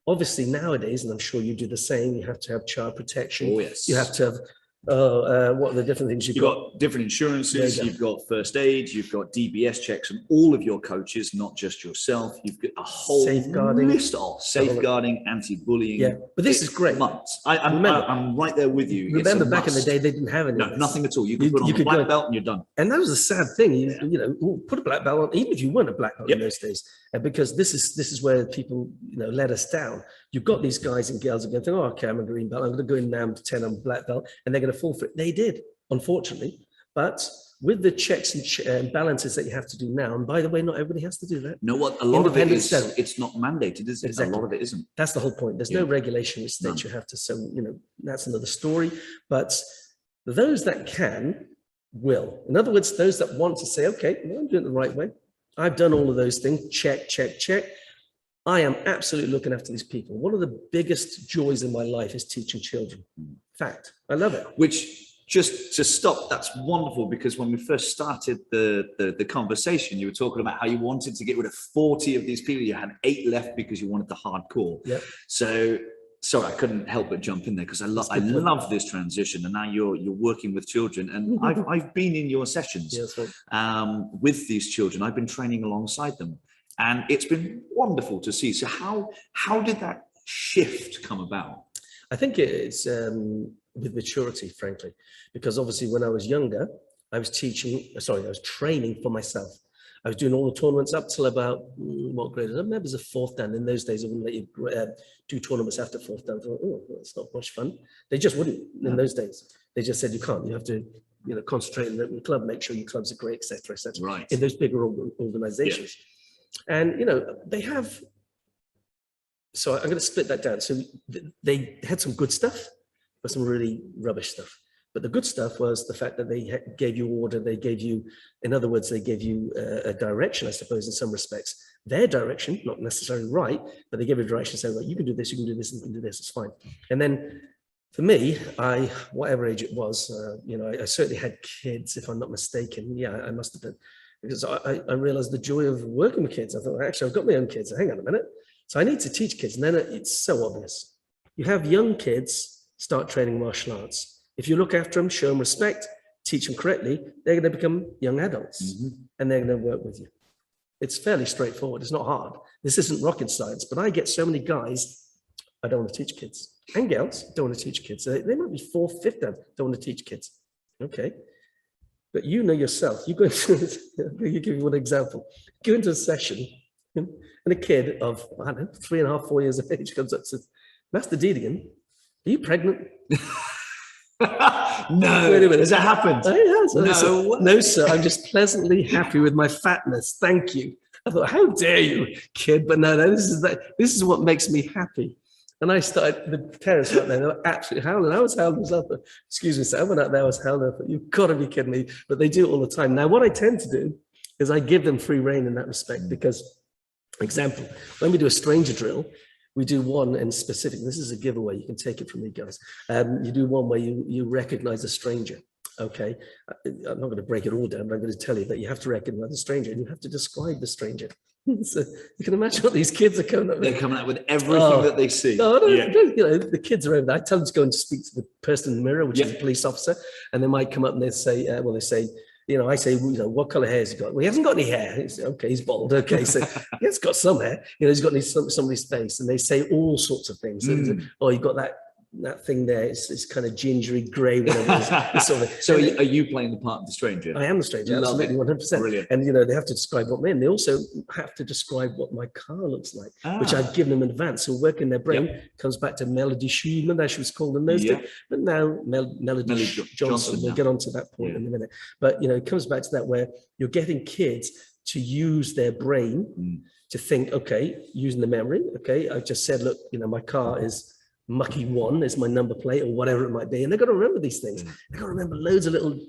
Obviously nowadays, and I'm sure you do the same, you have to have child protection. Oh, yes. You have to have, what are the different things You've got different insurances, you've got first aid, you've got DBS checks and all of your coaches, not just yourself. You've got a whole safeguarding, list of safeguarding, anti-bullying. Yeah, but this is great. Months. I'm right there with you. Remember back in the day, they didn't have any. No, nothing at all. You could put on a black belt and you're done. And that was a sad thing. Put a black belt on, even if you weren't a black belt in those days, because this is where people let us down. You've got these guys and girls are going to think, oh, okay, I'm a green belt. I'm going to go in now to 10 on black belt, and they're going to fall for it. They did, unfortunately, but with the checks and balances that you have to do now, and by the way, not everybody has to do that. No, what a lot of it is, it's not mandated, is it? Exactly. A lot of it isn't. That's the whole point. There's no regulation which states you have to. So, that's another story. But those that can will. In other words, those that want to say, okay, I'm doing it the right way. I've done all of those things. Check, check, check. I am absolutely looking after these people. One of the biggest joys in my life is teaching children. Fact. I love it. Which, just to stop, that's wonderful, because when we first started the conversation, you were talking about how you wanted to get rid of 40 of these people. You had 8 left because you wanted the hardcore. Yep. So, sorry, I couldn't help but jump in there because I love this transition. And now you're working with children, and I've been in your sessions with these children. I've been training alongside them, and it's been wonderful to see. So how did that shift come about? I think it's with maturity, frankly, because obviously when I was younger, I was training for myself. I was doing all the tournaments up till about, what grade? I remember it was a 4th dan. In those days, I wouldn't let you do tournaments after 4th dan. I thought, oh, that's not much fun. They just wouldn't in those days. They just said, you can't. You have to concentrate in the club, make sure your clubs are great, etc., etc. Right. In those bigger organizations. Yeah. And, they have, so I'm going to split that down. So they had some good stuff, but some really rubbish stuff. But the good stuff was the fact that they gave you order. They gave you, in other words, they gave you a direction, I suppose, in some respects. Their direction, not necessarily right, but they gave you a direction saying, like, you can do this, you can do this, and you can do this, it's fine. And then for me, whatever age it was, I certainly had kids, if I'm not mistaken. Yeah, I must have been, because I realized the joy of working with kids. I thought, actually, I've got my own kids. Hang on a minute. So I need to teach kids. And then it's so obvious. You have young kids start training martial arts. If you look after them, show them respect, teach them correctly, they're going to become young adults and they're going to work with you. It's fairly straightforward. It's not hard. This isn't rocket science, but I get so many guys, I don't want to teach kids, and girls don't want to teach kids. They might be 4th, 5th, don't want to teach kids. Okay. But yourself, you go into, you give you one example, go into a session and a kid of, 3.5, 4 years of age comes up and says, Master Deedigan, are you pregnant? No, wait a minute. Has that happened? No, sir. I'm just pleasantly happy with my fatness. Thank you. I thought, how dare you, kid? But no, this is what makes me happy. And I started, the parents went there, they were absolutely howling. I was howling myself. Excuse me, sir. I went out there, I was howling. I thought, you've got to be kidding me. But they do it all the time. Now, what I tend to do is I give them free rein in that respect, because, example, when we do a stranger drill, we do one in specific. This is a giveaway. You can take it from me, guys. You do one where you recognize a stranger. Okay. I'm not going to break it all down, but I'm going to tell you that you have to recognize a stranger and you have to describe the stranger. So you can imagine what these kids are coming up with. They're coming out with everything that they see. The kids are over there. I tell them to go and speak to the person in the mirror, which is a police officer, and they might come up and they say, I say, what color hair has he got? Well, he hasn't got any hair. He says, okay, he's bald. Okay, so he has got some hair. He's got somebody's face, and they say all sorts of things. Oh, you've got that that thing there. It's kind of gingery grey, whatever it is. This sort of thing. So are you playing the part of the stranger? I am the stranger, Love absolutely, it. 100%. Brilliant. And, you know, they have to describe what I'm in. They also have to describe what my car looks like, which I've given them in advance. So working their brain comes back to Melody Schumann, as she was called in those days. But now Melody Johnson, we'll get onto that point in a minute. But, you know, it comes back to that where you're getting kids to use their brain to think, okay, using the memory. Okay, I just said, look, you know, my car is Mucky 1 is my number plate or whatever it might be. And they've got to remember these things. They've got to remember loads of little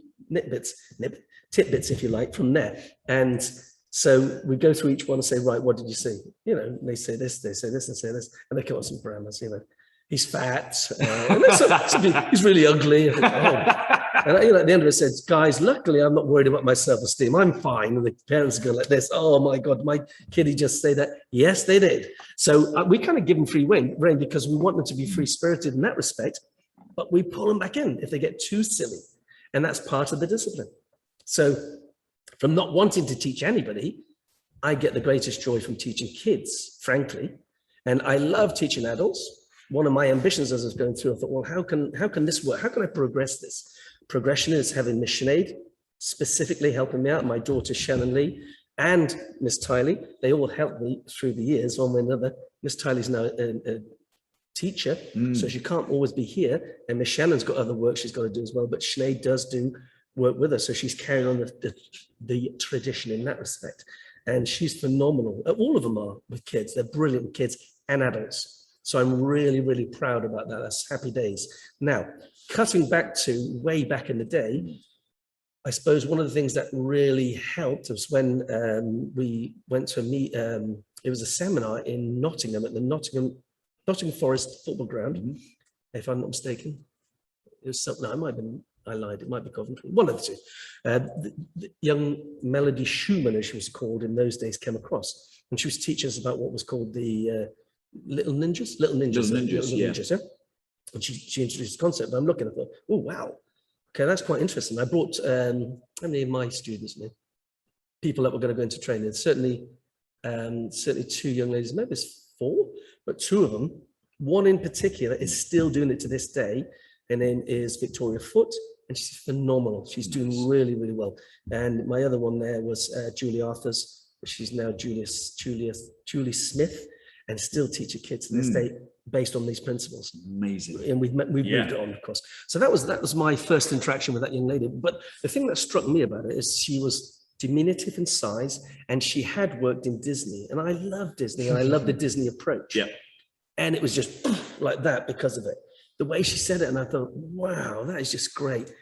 tidbits, if you like, from there. And so we go through each one and say, right, what did you see? You know, and they say this, they say this, and say this, and they come up with some parameters, you know, he's fat, and he's really ugly. And you know, at the end of it says, guys, luckily I'm not worried about my self-esteem. I'm fine. And the parents go like this, oh my God, my kiddie just say that. Yes, they did. So we kind of give them free rein because we want them to be free-spirited in that respect, but we pull them back in if they get too silly. And that's part of the discipline. So from not wanting to teach anybody, I get the greatest joy from teaching kids, frankly. And I love teaching adults. One of my ambitions as I was going through, I thought, well, how can this work? How can I progress this? Progression is having Miss Sinead specifically helping me out, my daughter Shannon Lee, and Miss Tiley. They all helped me through the years, one way or another. Miss Tiley's now a teacher, so she can't always be here. And Miss Shannon's got other work she's got to do as well, but Sinead does do work with us, so she's carrying on the tradition in that respect. And she's phenomenal. All of them are with kids. They're brilliant kids and adults. So I'm really, really proud about that. That's happy days. Now, cutting back to way back in the day, I suppose one of the things that really helped was when we went to it was a seminar in Nottingham at the Nottingham Forest football ground, if I'm not mistaken. It was something, no, I lied, it might be Coventry, one of the two. The young Melody Schumann, as she was called in those days, came across, and she was teaching us about what was called the Little ninjas, yeah. And she introduced the concept. I'm looking at it, oh wow, okay, that's quite interesting. I brought how many of my students, people that were going to go into training. Certainly two young ladies, maybe it's 4, but 2 of them. One in particular is still doing it to this day. Her name is Victoria Foote, and she's phenomenal. She's doing really, really well. And my other one there was Julie Arthurs. She's now Julie Smith, and still teaching kids to this day based on these principles. Amazing. And we've moved it on, of course. So that was my first interaction with that young lady. But the thing that struck me about it is she was diminutive in size, and she had worked in Disney. And I love Disney, and I love the Disney approach. Yeah. And it was just like that because of it. The way she said it, and I thought, wow, that is just great.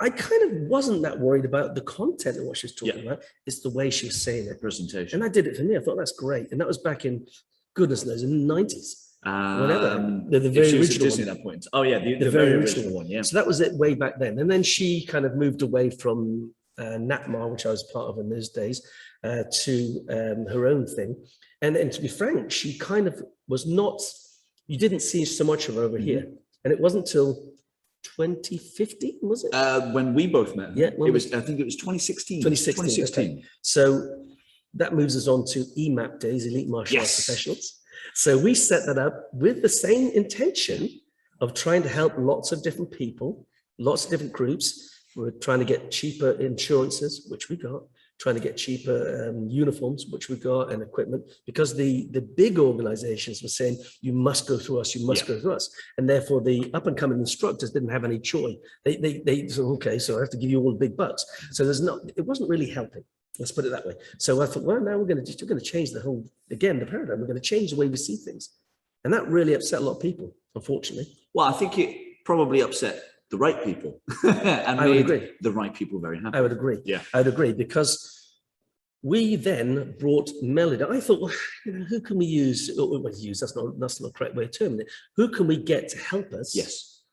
I kind of wasn't that worried about the content of what she was talking about. It's the way she was saying it. Presentation. And I did it for me. I thought that's great. And that was back in, goodness knows, in the 90s. Whatever. The very original one. At that point. Oh yeah, the very original one. Yeah. So that was it way back then. And then she kind of moved away from NATMAR, which I was part of in those days, to her own thing. And to be frank, she kind of was not, you didn't see so much of her over here. And it wasn't till 2015, was it? When we both met. Yeah. I think it was 2016. 2016. Okay. So that moves us on to EMAP days, Elite Martial Arts Professionals. So we set that up with the same intention of trying to help lots of different people, lots of different groups. We're trying to get cheaper insurances, which we got, trying to get cheaper uniforms, which we got, and equipment, because the big organizations were saying, you must go through us, you must go through us. And therefore the up and coming instructors didn't have any choice. They said, okay, so I have to give you all the big bucks. So it wasn't really helping. Let's put it that way. So I thought, well, now we're going to change the whole, again, the paradigm. We're going to change the way we see things. And that really upset a lot of people, unfortunately. Well, I think it probably upset the right people and I would agree. The right people very happy. I would agree. Yeah. I would agree, because we then brought Melody. I thought, well, who can we use? That's not the correct way of terming it. Who can we get to help us? Yes.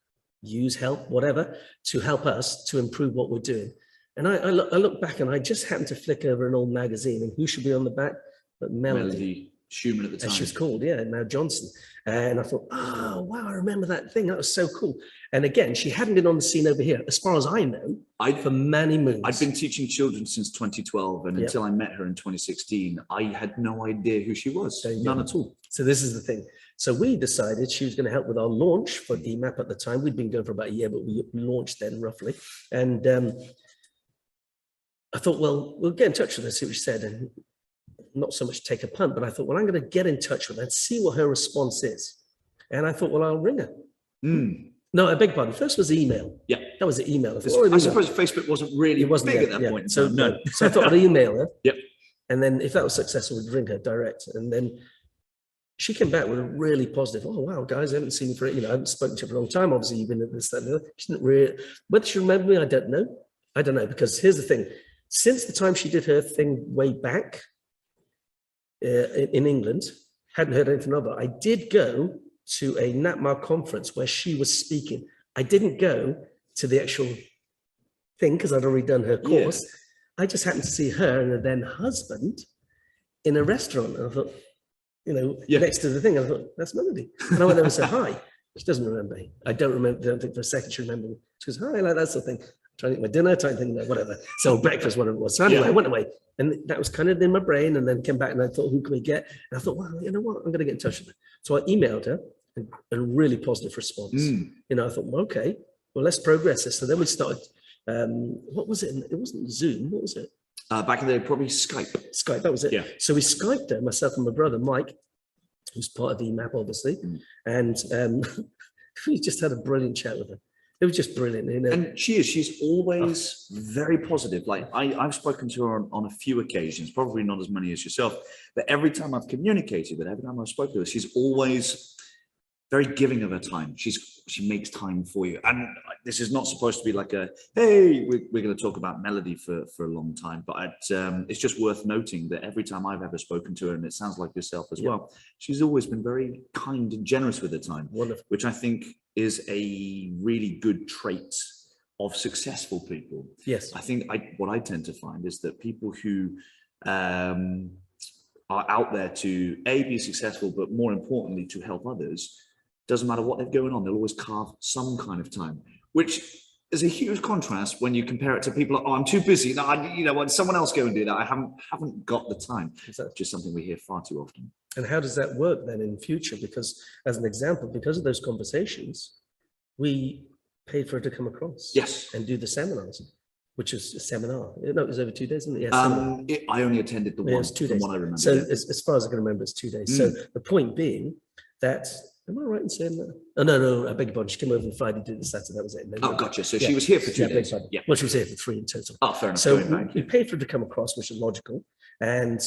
Use help, whatever, to help us to improve what we're doing. And I look back, and I just happened to flick over an old magazine, and who should be on the back but Melody Schumann at the time. As she was called, now Johnson. And I thought, oh, wow, I remember that thing. That was so cool. And again, she hadn't been on the scene over here, as far as I know, for many moons. I'd been teaching children since 2012, and until I met her in 2016, I had no idea who she was. None at all. So this is the thing. So we decided she was going to help with our launch for EMAP at the time. We'd been going for about a year, but we launched then roughly. And I thought, well, we'll get in touch with her, see what she said, and not so much take a punt, but I thought, well, I'm going to get in touch with her and see what her response is. And I thought, well, I'll ring her. No, I beg pardon. First was email. Yeah. That was the email. I suppose Facebook wasn't really big at that point. So, so I thought I'd email her. Yep. And then if that was successful, we'd ring her direct. And then she came back with a really positive, oh, wow, guys, I haven't seen you for, I haven't spoken to you for a long time. Obviously, you've been at this, that, and the other. She didn't really, whether she remembered me, I don't know. I don't know, because here's the thing. Since the time she did her thing way back in England, hadn't heard anything of her. I did go to a NatMar conference where she was speaking. I didn't go to the actual thing because I'd already done her course. Yeah. I just happened to see her and her then husband in a restaurant. And I thought, next to the thing, I thought, that's Melody. And I went over and said, hi. She doesn't remember me. I don't think for a second she remembered me. She goes, hi, like that sort of thing. Trying to eat my dinner, trying to think, whatever. So breakfast, whatever it was. So anyway, I went away. And that was kind of in my brain, and then came back and I thought, who can we get? And I thought, well, you know what? I'm going to get in touch with her. So I emailed her and a really positive response. I thought, well, okay, well, let's progress this. So then we started, what was it? It wasn't Zoom. What was it? Back in the day, probably Skype. Skype, that was it. Yeah. So we Skyped her, myself and my brother, Mike, who's part of EMAP, obviously. And we just had a brilliant chat with her. It was just brilliant. And she's always very positive. Like I've spoken to her on a few occasions, probably not as many as yourself, but every time I've communicated with her, every time I've spoken to her, she's always very giving of her time. She makes time for you. And this is not supposed to be like a, hey, we're going to talk about Melody for a long time, but it's just worth noting that every time I've ever spoken to her, and it sounds like yourself as well, she's always been very kind and generous with her time, which I think is a really good trait of successful people. Yes. I think what I tend to find is that people who are out there to be successful, but more importantly, to help others, doesn't matter what they're going on, they'll always carve some kind of time, which is a huge contrast when you compare it to people like, oh, I'm too busy. No, when someone else go and do that, I haven't got the time. That's just something we hear far too often. And how does that work then in future? Because as an example, because of those conversations, we paid for her to come across and do the seminars, which is a seminar. No, it was over 2 days, isn't it? Yeah, I only attended the one, it was 2 days. From what I remember. So as far as I can remember, it's 2 days. So the point being that, am I right in saying that? Oh, no, I beg your pardon. She came over on Friday, did the Saturday, that was it. Oh, gotcha. So she was here for 2 days. Yeah. Well, she was here for 3 in total. Oh, fair enough. So we paid for her to come across, which is logical, and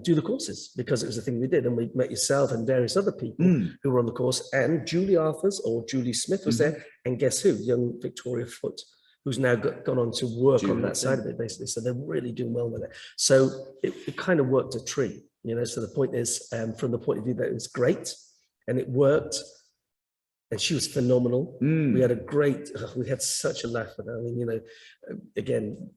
do the courses, because it was the thing we did. And we met yourself and various other people who were on the course, and Julie Arthurs or Julie Smith was there. And guess who? Young Victoria Foote, who's now gone on to work on that side of it, basically. So they're really doing well with it. So it kind of worked a treat, so the point is, from the point of view that it was great and it worked, and she was phenomenal. We had such a laugh with her. I mean, again,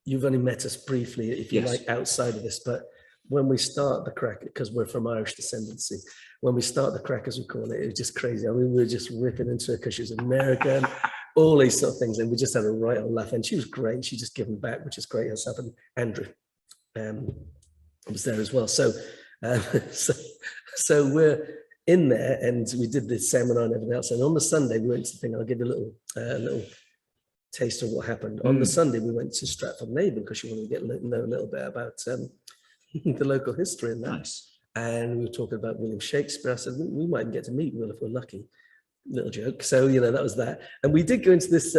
you've only met us briefly, if you like, outside of this, but when we start the crack, because we're from Irish descendancy, when we start the crack, as we call it, it was just crazy. I mean, we were just ripping into her because she was American, all these sort of things, and we just had a right old laugh. And she was great. She just given back, which is great. Herself and Andrew was there as well. So we're in there, and we did this seminar and everything else. And on the Sunday, we went to the thing. I'll give you a little taste of what happened. On the Sunday, we went to Stratford-on-Avon because she wanted to know a little bit about the local history and that. Nice. And we were talking about William Shakespeare. I said, we might get to meet Will if we're lucky. Little joke. So, that was that. And we did go into this,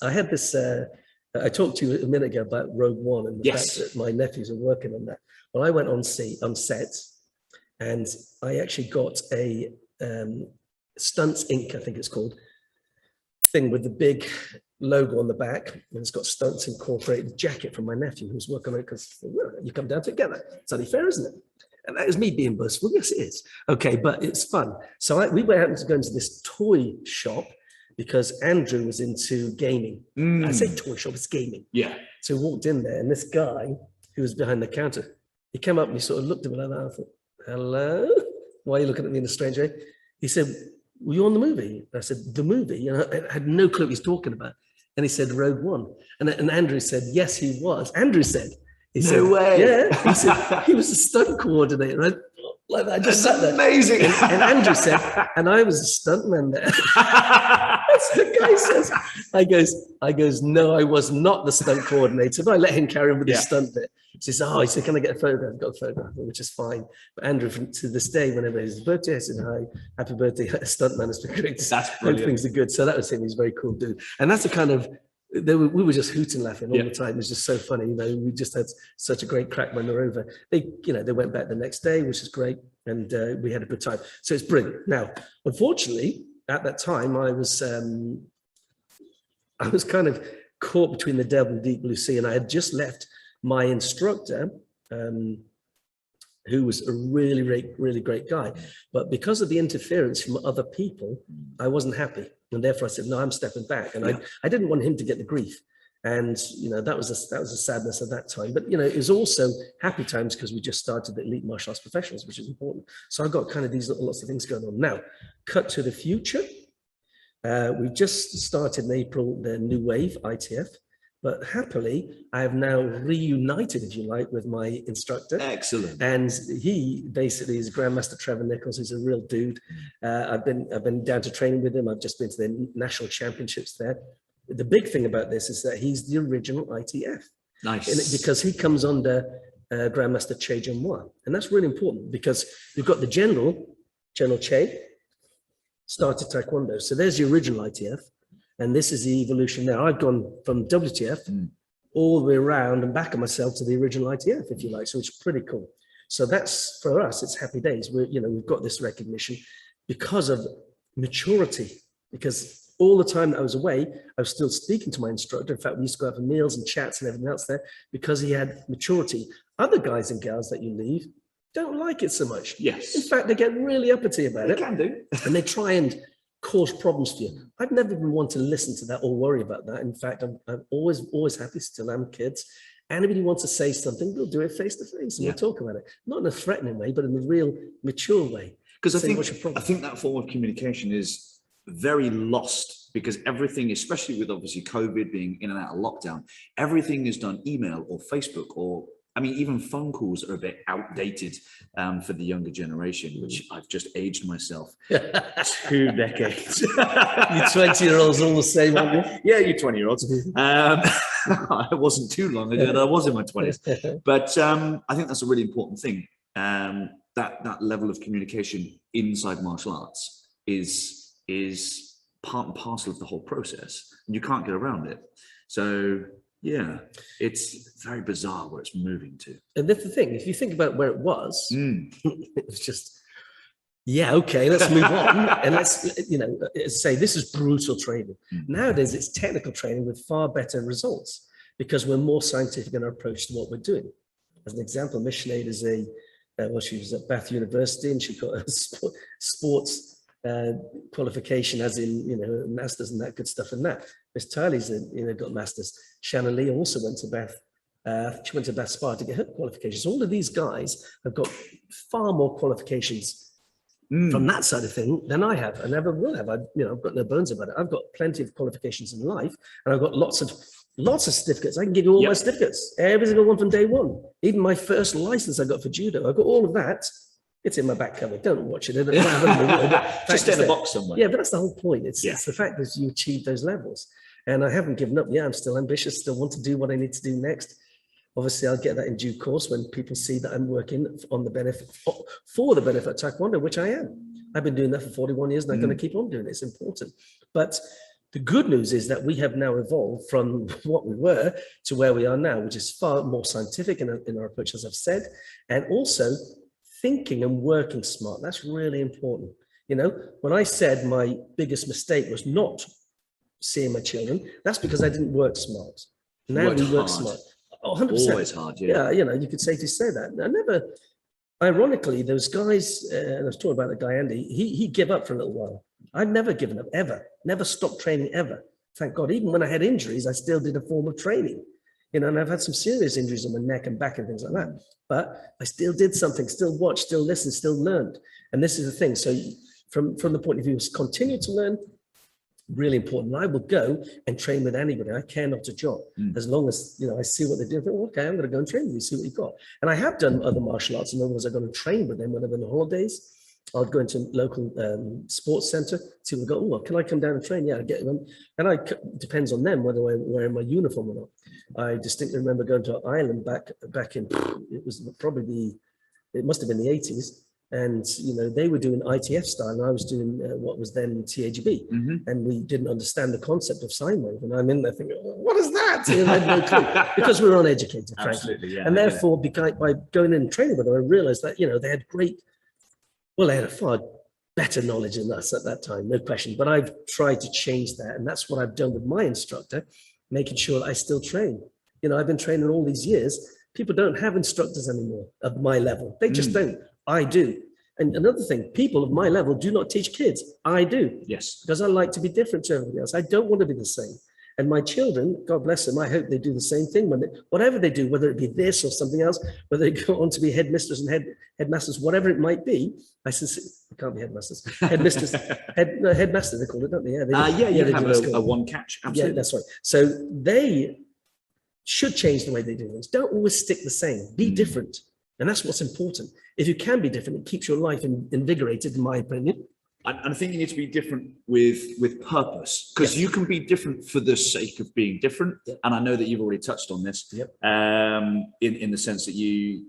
I had this, I talked to you a minute ago about Rogue One and the fact that my nephews are working on that. Well, I went on set, and I actually got a Stunts Inc., I think it's called, thing with the big logo on the back, and it's got Stunts Incorporated jacket from my nephew who's working on it, because you come down together. It's only fair, isn't it? And that is me being boastful. Yes, it is. Okay, but it's fun. So we were having to go into this toy shop because Andrew was into gaming. I say toy shop, it's gaming. Yeah. So we walked in there, and this guy who was behind the counter, he came up and he sort of looked at me like that. I thought, hello? Why are you looking at me in a strange way? He said, were you on the movie? I said, the movie? And I had no clue what he's talking about. And he said, Rogue One. And Andrew said, yes, he was. Andrew said, no way. Yeah. He said, he was a stunt coordinator. like that. I just That's sat there. amazing. And Andrew said, and I was a stuntman there. That's what the guy says. I goes, no, I was not the stunt coordinator, but I let him carry on with the stunt bit. He said, can I get a photograph? I've got a photograph, which is fine. But Andrew, to this day, whenever it's his birthday, I said, hi, happy birthday, stuntman. It's been great. That's Hope brilliant. things are good. So that was him. He's a very cool dude. And that's the kind of, we were just hooting, laughing all the time. It was just so funny. We just had such a great crack when they're over. They went back the next day, which is great. And we had a good time. So it's brilliant. Now, unfortunately, at that time, I was kind of caught between the devil and deep blue sea. And I had just left my instructor, who was a really, really great guy. But because of the interference from other people, I wasn't happy. And therefore I said, no, I'm stepping back. And I didn't want him to get the grief. And, that was a sadness at that time. But, it was also happy times because we just started the Elite Martial Arts Professionals, which is important. So I've got kind of these lots of things going on. Now, cut to the future. We've just started in April, the new wave, ITF. But happily, I have now reunited, if you like, with my instructor. Excellent. And he basically is Grandmaster Trevor Nichols. He's a real dude. I've been down to training with him. I've just been to the national championships there. The big thing about this is that he's the original ITF. Nice. Because he comes under Grandmaster Che Jung-Hwa. And that's really important because you've got the General Che, started Taekwondo. So there's the original ITF. And this is the evolution now. I've gone from WTF all the way around and back of myself to the original ITF, if you like. So it's pretty cool. So that's, for us, it's happy days. We've got this recognition because of maturity. Because all the time that I was away, I was still speaking to my instructor. In fact, we used to go out for meals and chats and everything else there because he had maturity. Other guys and gals that you leave don't like it so much. Yes. In fact, they get really uppity about it. They can do. And they try and cause problems for you. I've never been one to listen to that or worry about that. In fact, I'm always happy, still am kids. Anybody wants to say something, we'll do it face to face and we'll talk about it. Not in a threatening way, but in a real mature way. Because I think that form of communication is very lost because everything, especially with obviously COVID being in and out of lockdown, everything is done email or Facebook or even phone calls are a bit outdated for the younger generation, which I've just aged myself 2 decades. You 20-year-olds all the same, aren't you? Yeah, you 20-year-olds. It wasn't too long ago that I was in my 20s. But I think that's a really important thing. That level of communication inside martial arts is part and parcel of the whole process. And you can't get around it. So yeah, it's very bizarre where it's moving to. And that's the thing, if you think about where it was, it was just, okay, let's move on. And let's, say this is brutal training. Nowadays, it's technical training with far better results because we're more scientific in our approach to what we're doing. As an example, Miss Sinead is she was at Bath University and she got a sports qualification as in, masters and that good stuff and that. Miss Tiley's, got masters. Shannon Lee also went to Bath. She went to Bath Spa to get her qualifications. All of these guys have got far more qualifications from that side of thing than I have. I never will have. I've got no bones about it. I've got plenty of qualifications in life and I've got lots of certificates. I can give you all my certificates, every single one from day one. Even my first license I got for judo, I've got all of that. It's in my back cover. Don't watch it. Just in a box somewhere. Yeah, but that's the whole point. It's the fact that you achieve those levels. And I haven't given up. Yeah, I'm still ambitious, still want to do what I need to do next. Obviously, I'll get that in due course when people see that I'm working on the benefit, for the benefit of Taekwondo, which I am. I've been doing that for 41 years and I'm going to keep on doing it. It's important. But the good news is that we have now evolved from what we were to where we are now, which is far more scientific in our approach, as I've said, and also thinking and working smart. That's really important. When I said my biggest mistake was not seeing my children, that's because I didn't work smart. Now we work smart. 100%. Always hard, yeah. Yeah, you could safely say that. Ironically, those guys, and I was talking about the guy, Andy, he gave up for a little while. I'd never given up, ever. Never stopped training, ever. Thank God. Even when I had injuries, I still did a form of training. And I've had some serious injuries on my neck and back and things like that. But I still did something, still watched, still listened, still learned. And this is the thing. So from the point of view, continue to learn, really important. And I will go and train with anybody. I care not a jot, as long as, I see what they do. I think, okay, I'm going to go and train with you, see what you've got. And I have done other martial arts. In other words, I've gone and trained with them when I've been on holidays. I'd go into a local sports center, see what they got. Oh, can I come down and train? Yeah, I get them. And depends on them whether I'm wearing my uniform or not. I distinctly remember going to Ireland back in, it must have been the 80s. And, they were doing ITF style and I was doing what was then TAGB. And we didn't understand the concept of sine wave. And I'm in there thinking, what is that? I had no clue because we were uneducated, frankly. Absolutely, yeah, and therefore, by going in and training with them, I realized that, they had they had a far better knowledge than us at that time, no question. But I've tried to change that. And that's what I've done with my instructor, making sure that I still train. I've been training all these years. People don't have instructors anymore of my level. They just don't. I do. And another thing, people of my level do not teach kids. I do. Yes. Because I like to be different to everybody else. I don't want to be the same. And my children, God bless them, I hope they do the same thing whatever they do, whether it be this or something else, whether they go on to be headmisters and headmasters, whatever it might be. It can't be headmasters. Headmisters, headmasters, they call it, don't they? Yeah, you have a one catch. Absolutely. Yeah, that's right. So they should change the way they do things. Don't always stick the same. Be different. And that's what's important. If you can be different, it keeps your life invigorated, in my opinion. I think you need to be different with purpose, because you can be different for the sake of being different. Yep. And I know that you've already touched on this. Yep. In the sense that you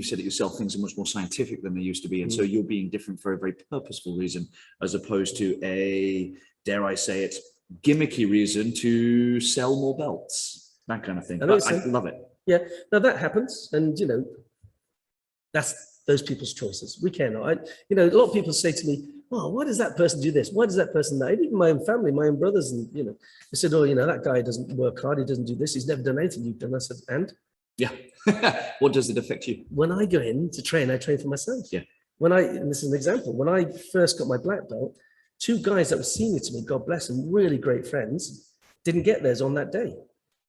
said it yourself, things are much more scientific than they used to be. And so you're being different for a very purposeful reason, as opposed to a, dare I say it, gimmicky reason to sell more belts, that kind of thing. I love it. Yeah, now that happens. And, that's those people's choices. We cannot. A lot of people say to me, oh, why does that person do this? Why does that person that? Even my own family, my own brothers, and, they said, oh, that guy doesn't work hard. He doesn't do this. He's never done anything you've done. I said, and? Yeah. What does it affect you? When I go in to train, I train for myself. Yeah. And this is an example, when I first got my black belt, two guys that were senior to me, God bless them, really great friends, didn't get theirs on that day.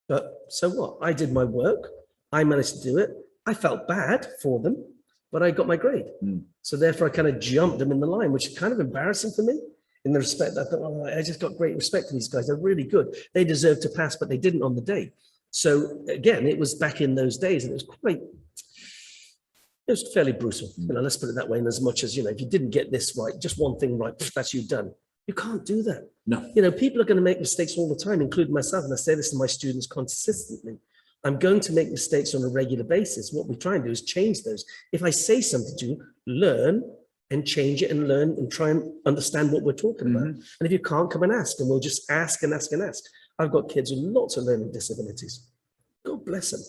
But so what? I did my work. I managed to do it. I felt bad for them, but I got my grade. So therefore I kind of jumped them in the line, which is kind of embarrassing for me in the respect that I thought, oh, I just got great respect for these guys. They're really good. They deserve to pass, but they didn't on the day. So again, it was back in those days and it was fairly brutal. Let's put it that way. And as much as, if you didn't get this right, just one thing right, that's you done. You can't do that. No. People are going to make mistakes all the time, including myself. And I say this to my students consistently. I'm going to make mistakes on a regular basis. What we try and do is change those. If I say something to you, learn and change it and learn and try and understand what we're talking about. And if you can't, come and ask, and we'll just ask and ask and ask. I've got kids with lots of learning disabilities. God bless them.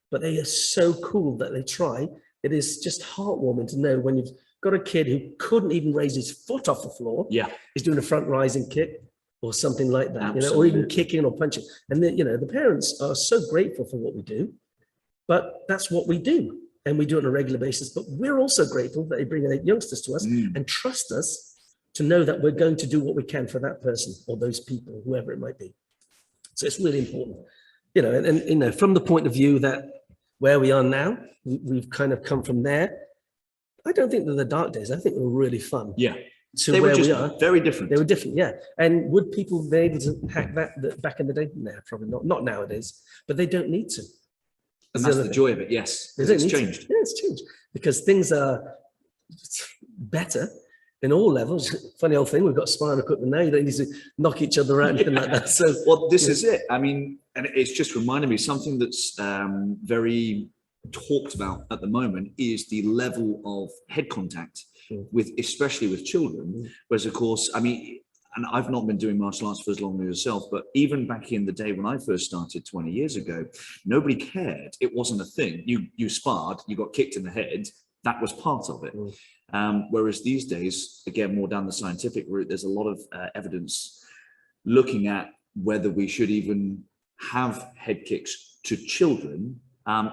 But they are so cool that they try. It is just heartwarming to know when you've got a kid who couldn't even raise his foot off the floor. Yeah. He's doing a front rising kick or something like that, or even kicking or punching. And the parents are so grateful for what we do, but that's what we do. And we do it on a regular basis, but we're also grateful that they bring in youngsters to us and trust us to know that we're going to do what we can for that person or those people, whoever it might be. So it's really important, and from the point of view that where we are now, we've kind of come from there. I don't think they're the dark days. I think they were really fun. Yeah. To they where were just we are. Very different. They were different, yeah. And would people be able to hack that back in the day? No, probably not. Not nowadays, but they don't need to. And that's the joy of it, yes. It's changed. Yeah, it's changed because things are better in all levels. Funny old thing, we've got spinal equipment now. You don't need to knock each other out, anything like that. So, well, this is it. I mean, and it's just reminded me something that's very talked about at the moment is the level of head contact especially with children. Whereas, of course, I mean, and I've not been doing martial arts for as long as yourself, but even back in the day when I first started 20 years ago, nobody cared. It wasn't a thing. You sparred, you got kicked in the head. That was part of it. Whereas these days, again, more down the scientific route, there's a lot of evidence looking at whether we should even have head kicks to children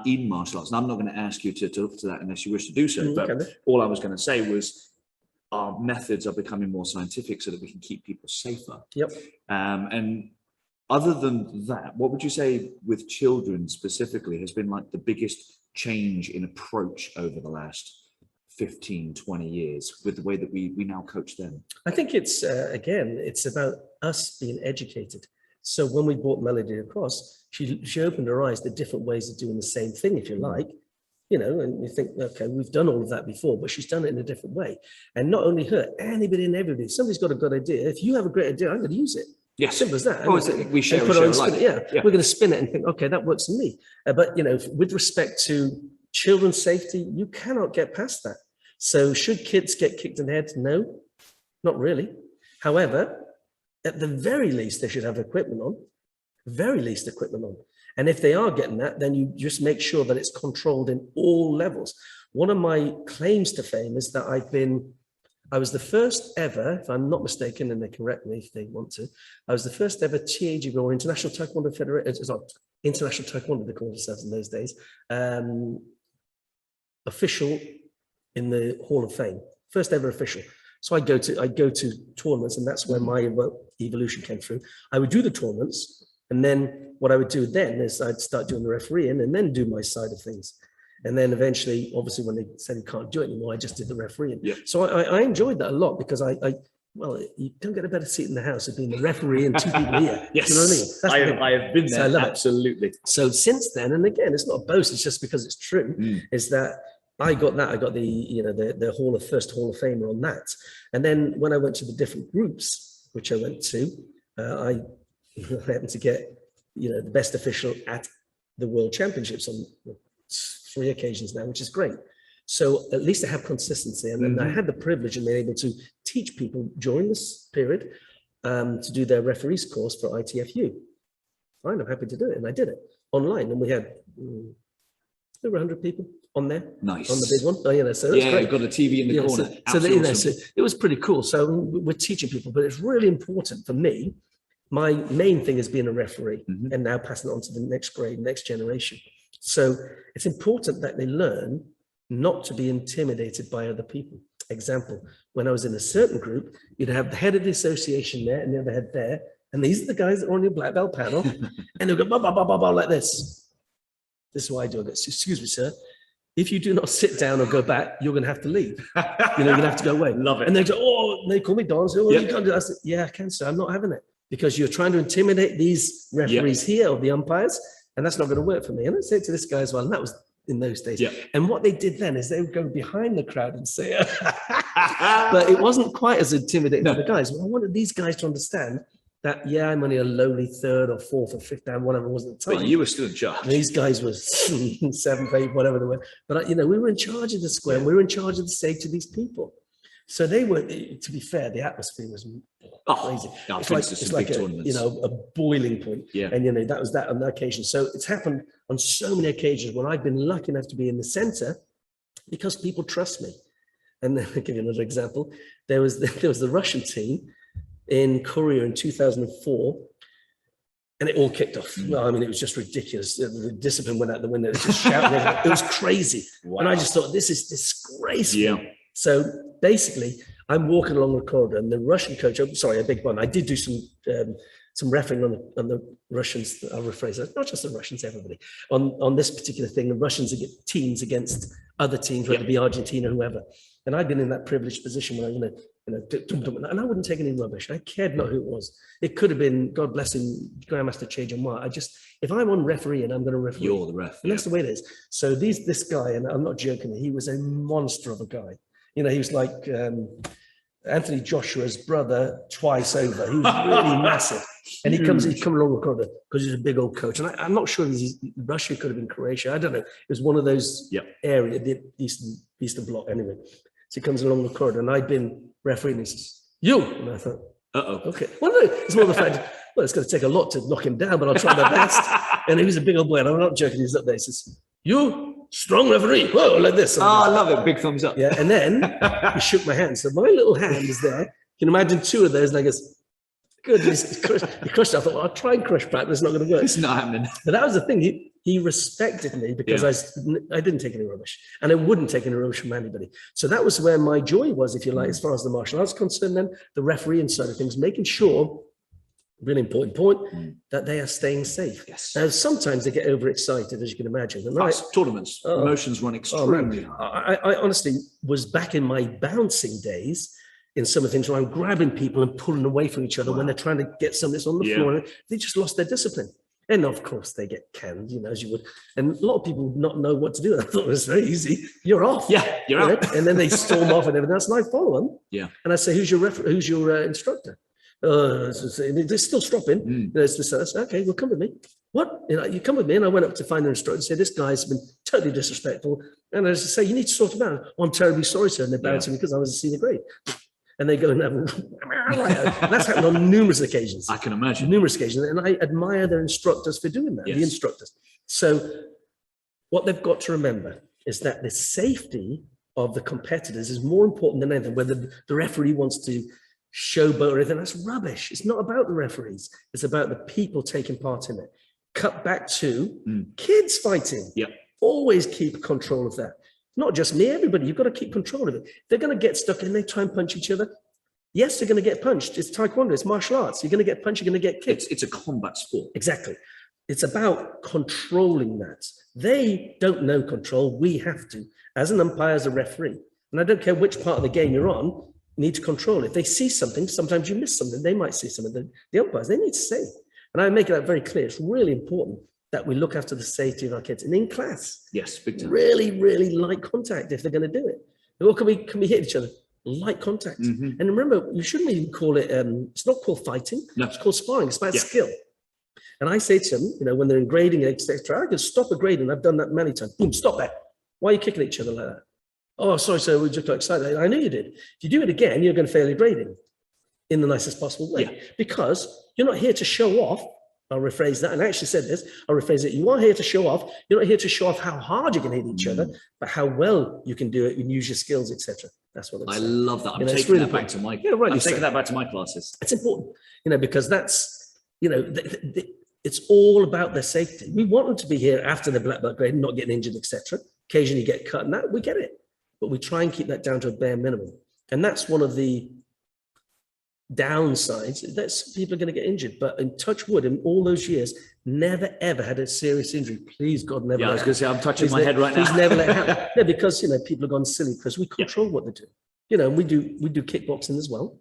in martial arts. And I'm not going to ask you to look to that unless you wish to do so. But all I was going to say was our methods are becoming more scientific so that we can keep people safer. Yep. And other than that, what would you say with children specifically has been like the biggest change in approach over the last 15, 20 years with the way that we now coach them? I think it's, again, it's about us being educated. So when we brought Melody across, she opened her eyes to different ways of doing the same thing, if you like, you know, and you think, okay, we've done all of that before, but she's done it in a different way. And not only her, anybody and everybody, if somebody's got a good idea. If you have a great idea, I'm going to use it. Yes. Simple as that. Well, we share alike. Yeah, we're going to spin it and think, okay, that works for me. But, you know, with respect to children's safety, you cannot get past that. So should kids get kicked in the head? No, not really. However, at the very least, they should have equipment on, very least equipment on. And if they are getting that, then you just make sure that it's controlled in all levels. One of my claims to fame is that I was the first ever, if I'm not mistaken, and they correct me if they want to, I was the first ever TAGB or International Taekwondo Federation, it's not International Taekwondo, they called themselves in those days, official in the Hall of Fame, first ever official. So I go to tournaments, and that's where my evolution came through. I would do the tournaments, and then what I would do then is I'd start doing the refereeing and then do my side of things. And then eventually, obviously, when they said you can't do it anymore, I just did the refereeing. Yeah. So I enjoyed that a lot because well, you don't get a better seat in the house of being the referee and two people here. Yes, you know what I mean? I have been there. So I love absolutely. it. So since then, and again, it's not a boast, it's just because it's true, is that I got the, you know, the first Hall of Famer on that. And then when I went to the different groups, which I went to, I happened to get, you know, the best official at the World Championships on 3 occasions now, which is great. So at least I have consistency. And then I had the privilege of being able to teach people during this period to do their referees course for ITFU. Fine, I'm happy to do it. And I did it online. And we had over 100 people on there. Nice. On the big one. Oh, you know, so that's great. You've got a TV in the corner. You know, so it was pretty cool. So we're teaching people, but it's really important for me. My main thing is being a referee and now passing it on to the next grade, next generation. So it's important that they learn not to be intimidated by other people. Example, when I was in a certain group, you'd have the head of the association there and the other head there. And these are the guys that are on your black belt panel. And they'll go, bah, bah, bah, bah, bah, like this. This is what I do. I go, excuse me, sir. If you do not sit down or go back, you're going to have to leave. You know, you're going to have to go away. Love it. And they go, oh, they call me Don. So, oh, you can't do that. I said, yeah, I can, sir. I'm not having it. Because you're trying to intimidate these referees here or the umpires. And that's not going to work for me. And I said to this guy as well, and that was in those days. And what they did then is they would go behind the crowd and say, but it wasn't quite as intimidating for the guys. I wanted these guys to understand that, yeah, I'm only a lowly 3rd or 4th or 5th down, whatever it was at the time. But you were still a judge. And these guys were 7th, 8th, whatever they were. But, you know, we were in charge of the square. And we were in charge of the safety of these people. So they were, to be fair, the atmosphere was crazy. It's like a, you know, a boiling point. And, you know, that was that on that occasion. So it's happened on so many occasions when I've been lucky enough to be in the center because people trust me. And then I'll give you another example. There was the Russian team in Korea in 2004. And it all kicked off. Well, I mean, it was just ridiculous. The discipline went out the window. It was just shouting. It was crazy. Wow. And I just thought, this is disgraceful. So basically, I'm walking along the corridor, and the Russian coach, I'm sorry, I beg pardon, I did do some refereeing on the Russians. I'll rephrase that, not just the Russians, everybody. On this particular thing, the Russians teams against other teams, whether it be Argentina, whoever. And I've been in that privileged position where, and I wouldn't take any rubbish. I cared not who it was. It could have been, God bless him, Grandmaster Che. If I'm on referee and I'm going to referee, you're the ref. And that's the way it is. So this guy, and I'm not joking, he was a monster of a guy. You know, he was like Anthony Joshua's brother twice over. He was really massive. And he'd come along the corridor because he's a big old coach. And I'm not sure if Russia could have been Croatia. I don't know. It was one of those area, the Eastern Bloc anyway. So he comes along the corridor, and I'd been refereeing, and he says, you. And I thought, okay. Well, no, it's more the fact, well, it's going to take a lot to knock him down, but I'll try my best. And he was a big old boy, and I'm not joking. He's up there. He says, you, strong referee. Whoa, like this. Oh, I love it. Big thumbs up. Yeah. And then he shook my hand. So my little hand is there. You can imagine 2 of those, and I goes, good. He crushed it. I thought, well, I'll try and crush back, but it's not going to work. It's not happening. But that was the thing. He respected me because I didn't take any rubbish, and I wouldn't take any rubbish from anybody. So that was where my joy was, if you like, as far as the martial arts is concerned, then the refereeing side of things, making sure really important point, that they are staying safe. Yes. Now, sometimes they get overexcited, as you can imagine. And Tournaments, emotions run extremely high. I honestly was back in my bouncing days in some of the things where I'm grabbing people and pulling away from each other when they're trying to get something that's on the floor. And they just lost their discipline. And of course they get canned, as you would. And a lot of people would not know what to do. I thought it was very easy. You're off. Yeah, you're out. And then they storm off and everything else. And I follow them. Yeah. And I say, who's your instructor? They're still stropping. I say, okay, well, come with me. What? You come with me. And I went up to find the instructor and say, this guy's been totally disrespectful. And I say, you need to sort him out. Oh, I'm terribly sorry, sir. And they're bouncing because I was a senior grade. And they go and have, that's happened on numerous occasions. I can imagine. Numerous occasions. And I admire their instructors for doing that, the instructors. So what they've got to remember is that the safety of the competitors is more important than anything. Whether the referee wants to showboat or anything, that's rubbish. It's not about the referees. It's about the people taking part in it. Cut back to kids fighting. Yeah. Always keep control of that. Not just me, everybody. You've got to keep control of it. They're going to get stuck in, they try and punch each other. Yes, they're going to get punched. It's taekwondo, it's martial arts. You're going to get punched, you're going to get kicked. It's a combat sport. Exactly. It's about controlling that. They don't know control. We have to, as an umpire, as a referee. And I don't care which part of the game you're on, you need to control it. If they see something, sometimes you miss something. They might see something. The umpires, they need to say. And I make that very clear. It's really important that we look after the safety of our kids. And in class, yes, big time. Really, really light contact if they're going to do it. Or can we hit each other? Light contact. And remember, you shouldn't even call it, it's not called fighting. No. It's called sparring. It's about skill. And I say to them, when they're in grading, etc., I can stop a grading. I've done that many times. Boom, stop that. Why are you kicking each other like that? Oh, sorry, sir, we just got excited. I knew you did. If you do it again, you're going to fail your grading in the nicest possible way. Yeah. Because you're not here to show off. I'll rephrase that. And I actually said this, I'll rephrase it. You are here to show off. You're not here to show off how hard you can hit each other, but how well you can do it and use your skills, etc. That's what I'm saying. I love that. I'm taking that back to my, I'm taking that back to my classes. It's important, because that's, it's all about their safety. We want them to be here after the black belt grade, not getting injured, etc. Occasionally get cut and that, we get it. But we try and keep that down to a bare minimum. And that's one of the downsides, that some people are going to get injured, but in touch wood, in all those years, never ever had a serious injury. Please God, never. Yeah, I was going to say, I'm touching my head right now. Please never let it happen. Yeah, because people have gone silly because we control what they do. We do kickboxing as well,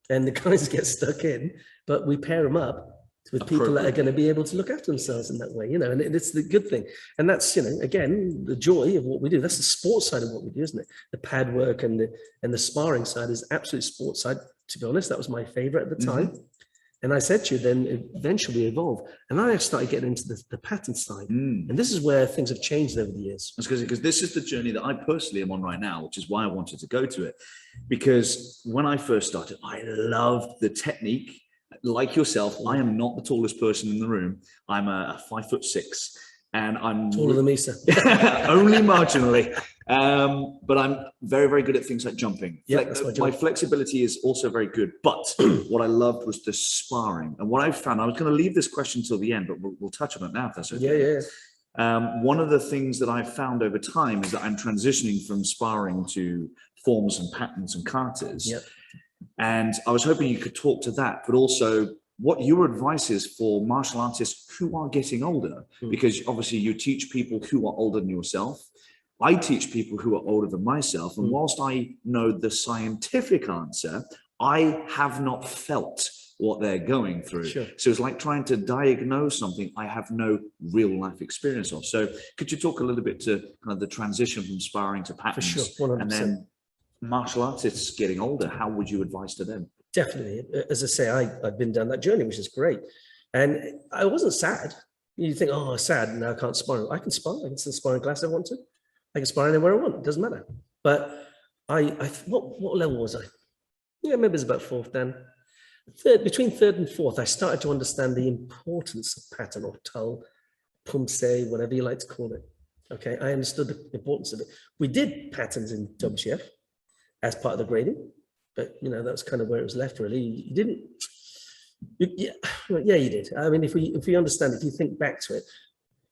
and the guys get stuck in, but we pair them up with people that are going to be able to look after themselves in that way. And it's the good thing. And that's again, the joy of what we do. That's the sports side of what we do, isn't it? The pad work and the sparring side is absolute sports side. To be honest, that was my favorite at the time. And I said to you, then it eventually evolved. And I started getting into the pattern side. And this is where things have changed over the years. Because this is the journey that I personally am on right now, which is why I wanted to go to it. Because when I first started, I loved the technique. Like yourself, I am not the tallest person in the room. I'm a 5'6", and I'm taller than me, sir. Only marginally. But I'm very, very good at things like jumping. Yeah, that's my job. My flexibility is also very good. But what I loved was the sparring. And what I found, I was going to leave this question till the end, but we'll touch on it now if that's okay. Yeah. One of the things that I've found over time is that I'm transitioning from sparring to forms and patterns and katas. Yep. And I was hoping you could talk to that, but also what your advice is for martial artists who are getting older, because obviously you teach people who are older than yourself. I teach people who are older than myself. And whilst I know the scientific answer, I have not felt what they're going through. Sure. So it's like trying to diagnose something I have no real life experience of. So could you talk a little bit to kind of the transition from sparring to patterns? For sure, 100%. And then martial artists getting older, how would you advise to them? Definitely. As I say, I've been down that journey, which is great. And I wasn't sad. You think, oh, sad, now I can't spar. I can spar. I can still spar in class if I want to. I can spar anywhere I want. It doesn't matter. But what level was I? Yeah, maybe it's about fourth then. Between third and fourth, I started to understand the importance of pattern or tull, pumse, whatever you like to call it. Okay, I understood the importance of it. We did patterns in WCF as part of the grading, but that's kind of where it was left. Really, you didn't. Yeah, you did. I mean, if we understand, if you think back to it,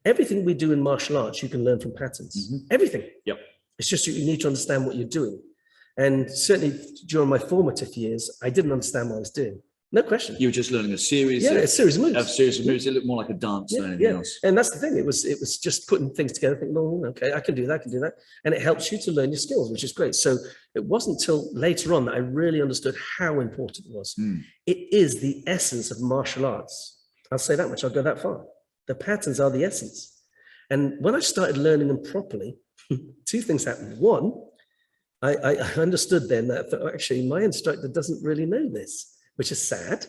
everything we do in martial arts, you can learn from patterns. Everything. Yep. It's just you need to understand what you're doing. And certainly during my formative years, I didn't understand what I was doing. No question. You were just learning a series. Yeah, a series of moves. It looked more like a dance than anything else. And that's the thing. It was just putting things together. Thinking, oh, okay, I can do that. And it helps you to learn your skills, which is great. So it wasn't until later on that I really understood how important it was. It is the essence of martial arts. I'll say that much. I'll go that far. The patterns are the essence. And when I started learning them properly, two things happened. One, I understood then that actually my instructor doesn't really know this, which is sad.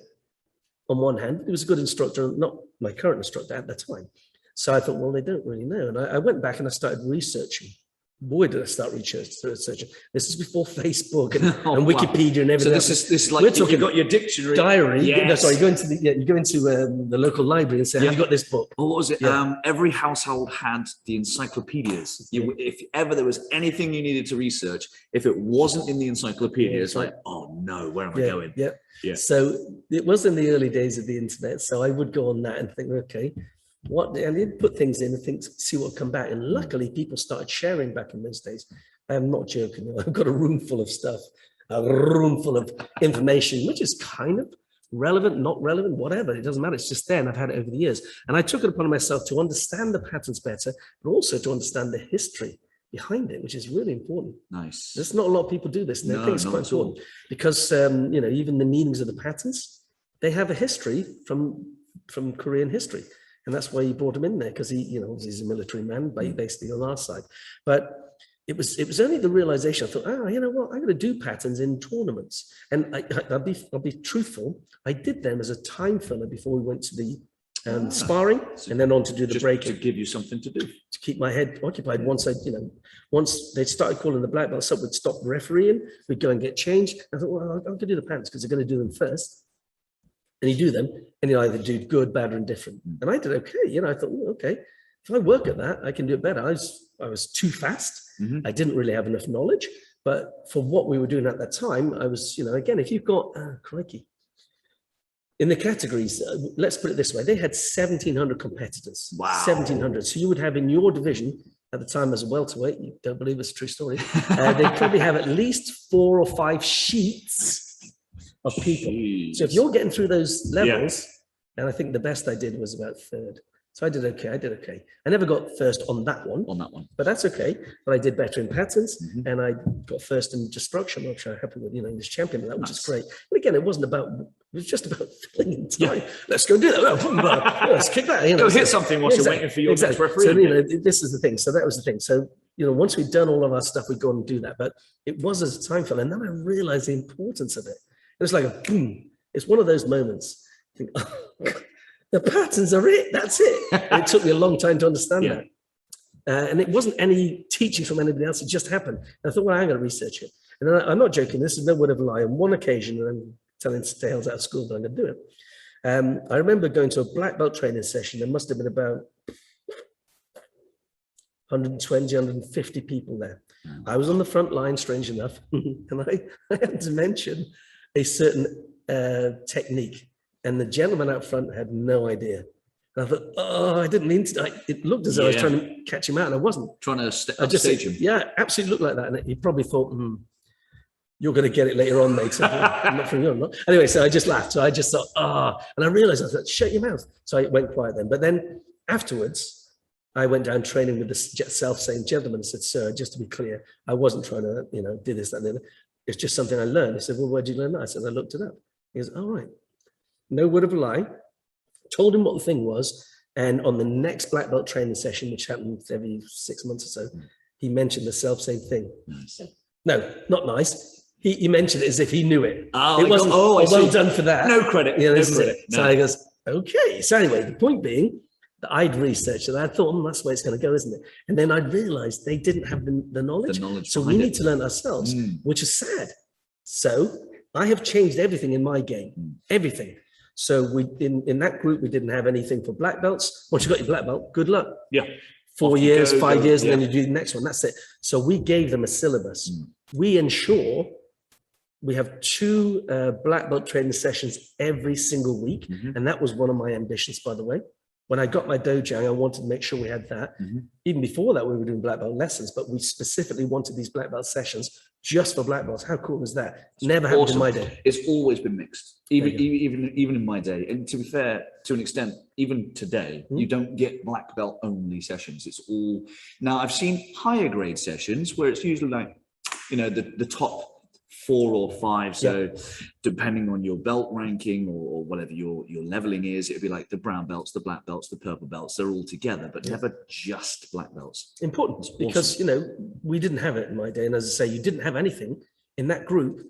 On one hand, he was a good instructor, not my current instructor at the time. So I thought, well, they don't really know. And I went back and I started researching. Boy, did I start researching. This is before Facebook and Wikipedia and everything. So this is like you've got your dictionary. Diary. Yes. No, sorry, you go into the local library and say, have you got this book? What was it? Every household had the encyclopedias. If ever there was anything you needed to research, if it wasn't in the encyclopedia, it's like, oh no, where am I going? Yeah. So it was in the early days of the internet. So I would go on that and think, okay, and you'd put things in and see what would come back. And luckily people started sharing back in those days. I am not joking. I've got a room full of stuff, a room full of information, which is kind of relevant, not relevant, whatever. It doesn't matter. It's just there. And I've had it over the years. And I took it upon myself to understand the patterns better, but also to understand the history behind it, which is really important. Nice. There's not a lot of people do this, and I think it's quite important because even the meanings of the patterns, they have a history from Korean history, and that's why he brought him in there, because he's a military man, basically on our side. But it was only the realization. I thought, you know what, I'm going to do patterns in tournaments, and I'll be truthful. I did them as a time filler before we went to the sparring, and then on to do the breaking. To give you something to do. To keep my head occupied. Once they started calling the black belts up, we'd stop refereeing, we'd go and get changed. I thought, well, I'm going to do the patterns because they're going to do them first. And you do them, and you either do good, bad, or indifferent. And I did okay. I thought, okay, if I work at that, I can do it better. I was too fast. I didn't really have enough knowledge, but for what we were doing at that time, I was, again, if you've got, crikey, in the categories, let's put it this way, they had 1,700 competitors. Wow. 1,700. So you would have in your division, at the time as a welterweight, you don't believe it's a true story, they'd probably have at least 4 or 5 sheets of people. Jeez. So if you're getting through those levels, and I think the best I did was about third. So I did okay. I never got first on that one. But that's okay. But I did better in patterns, and I got first in destruction, which I'm happy with, English champion, and that was just great. But again, it was just about filling in time. Let's go do that. Let's kick that. Go hit something while you're waiting for your next referee. So, this is the thing. So that was the thing. So, once we'd done all of our stuff, we'd go and do that. But it was as a time filler. And then I realized the importance of it. It was like a boom. It's one of those moments. I think, the patterns are it. That's it. It took me a long time to understand that. And it wasn't any teaching from anybody else. It just happened. And I thought, well, I'm going to research it. And then I'm not joking. This is no word of a lie. On one occasion, and I'm telling tales out of school, but I'm going to do it. I remember going to a black belt training session. There must have been about 120, 150 people there. I was on the front line, strange enough. And I had to mention a certain technique. And the gentleman out front had no idea. And I thought, I didn't mean to. It looked as though I was trying to catch him out, and I wasn't. Trying to upstage him. Yeah, absolutely looked like that. And he probably thought, you're going to get it later on, mate. So I'm not from you, I'm not. Anyway, so I just laughed. So I just thought, and I realized, I thought, shut your mouth. So I went quiet then. But then afterwards, I went down training with the self-same gentleman and said, sir, just to be clear, I wasn't trying to, do this, that, and the other. It's just something I learned. He said, well, where did you learn that? I said, I looked it up. He goes, all right. No word of a lie. Told him what the thing was. And on the next black belt training session, which happened every 6 months or so, he mentioned the self-same thing. Nice. No, not nice. He mentioned it as if he knew it. It wasn't, well done for that. No credit. No credit. So I goes, okay. So anyway, the point being that I'd researched it. I thought, that's where it's going to go, isn't it? And then I realized they didn't have the knowledge. So we need to learn ourselves, which is sad. So I have changed everything in my game, everything. So we in that group, we didn't have anything for black belts. Once you got your black belt, good luck. Yeah. 4 years, 5 years, and then you do the next one. That's it. So we gave them a syllabus. We ensure we have 2 black belt training sessions every single week. And that was one of my ambitions, by the way. When I got my dojo, I wanted to make sure we had that. Even before that, we were doing black belt lessons, but we specifically wanted these black belt sessions just for black belts. How cool is that? Never happened in my day. It's always been mixed, even in my day. And to be fair, to an extent, even today, you don't get black belt only sessions. It's all now. I've seen higher grade sessions where it's usually like, you know, the top 4 or 5. So depending on your belt ranking or whatever your leveling is, it'd be like the brown belts, the black belts, the purple belts. They're all together, but never just black belts. Important because, you know, we didn't have it in my day. And as I say, you didn't have anything in that group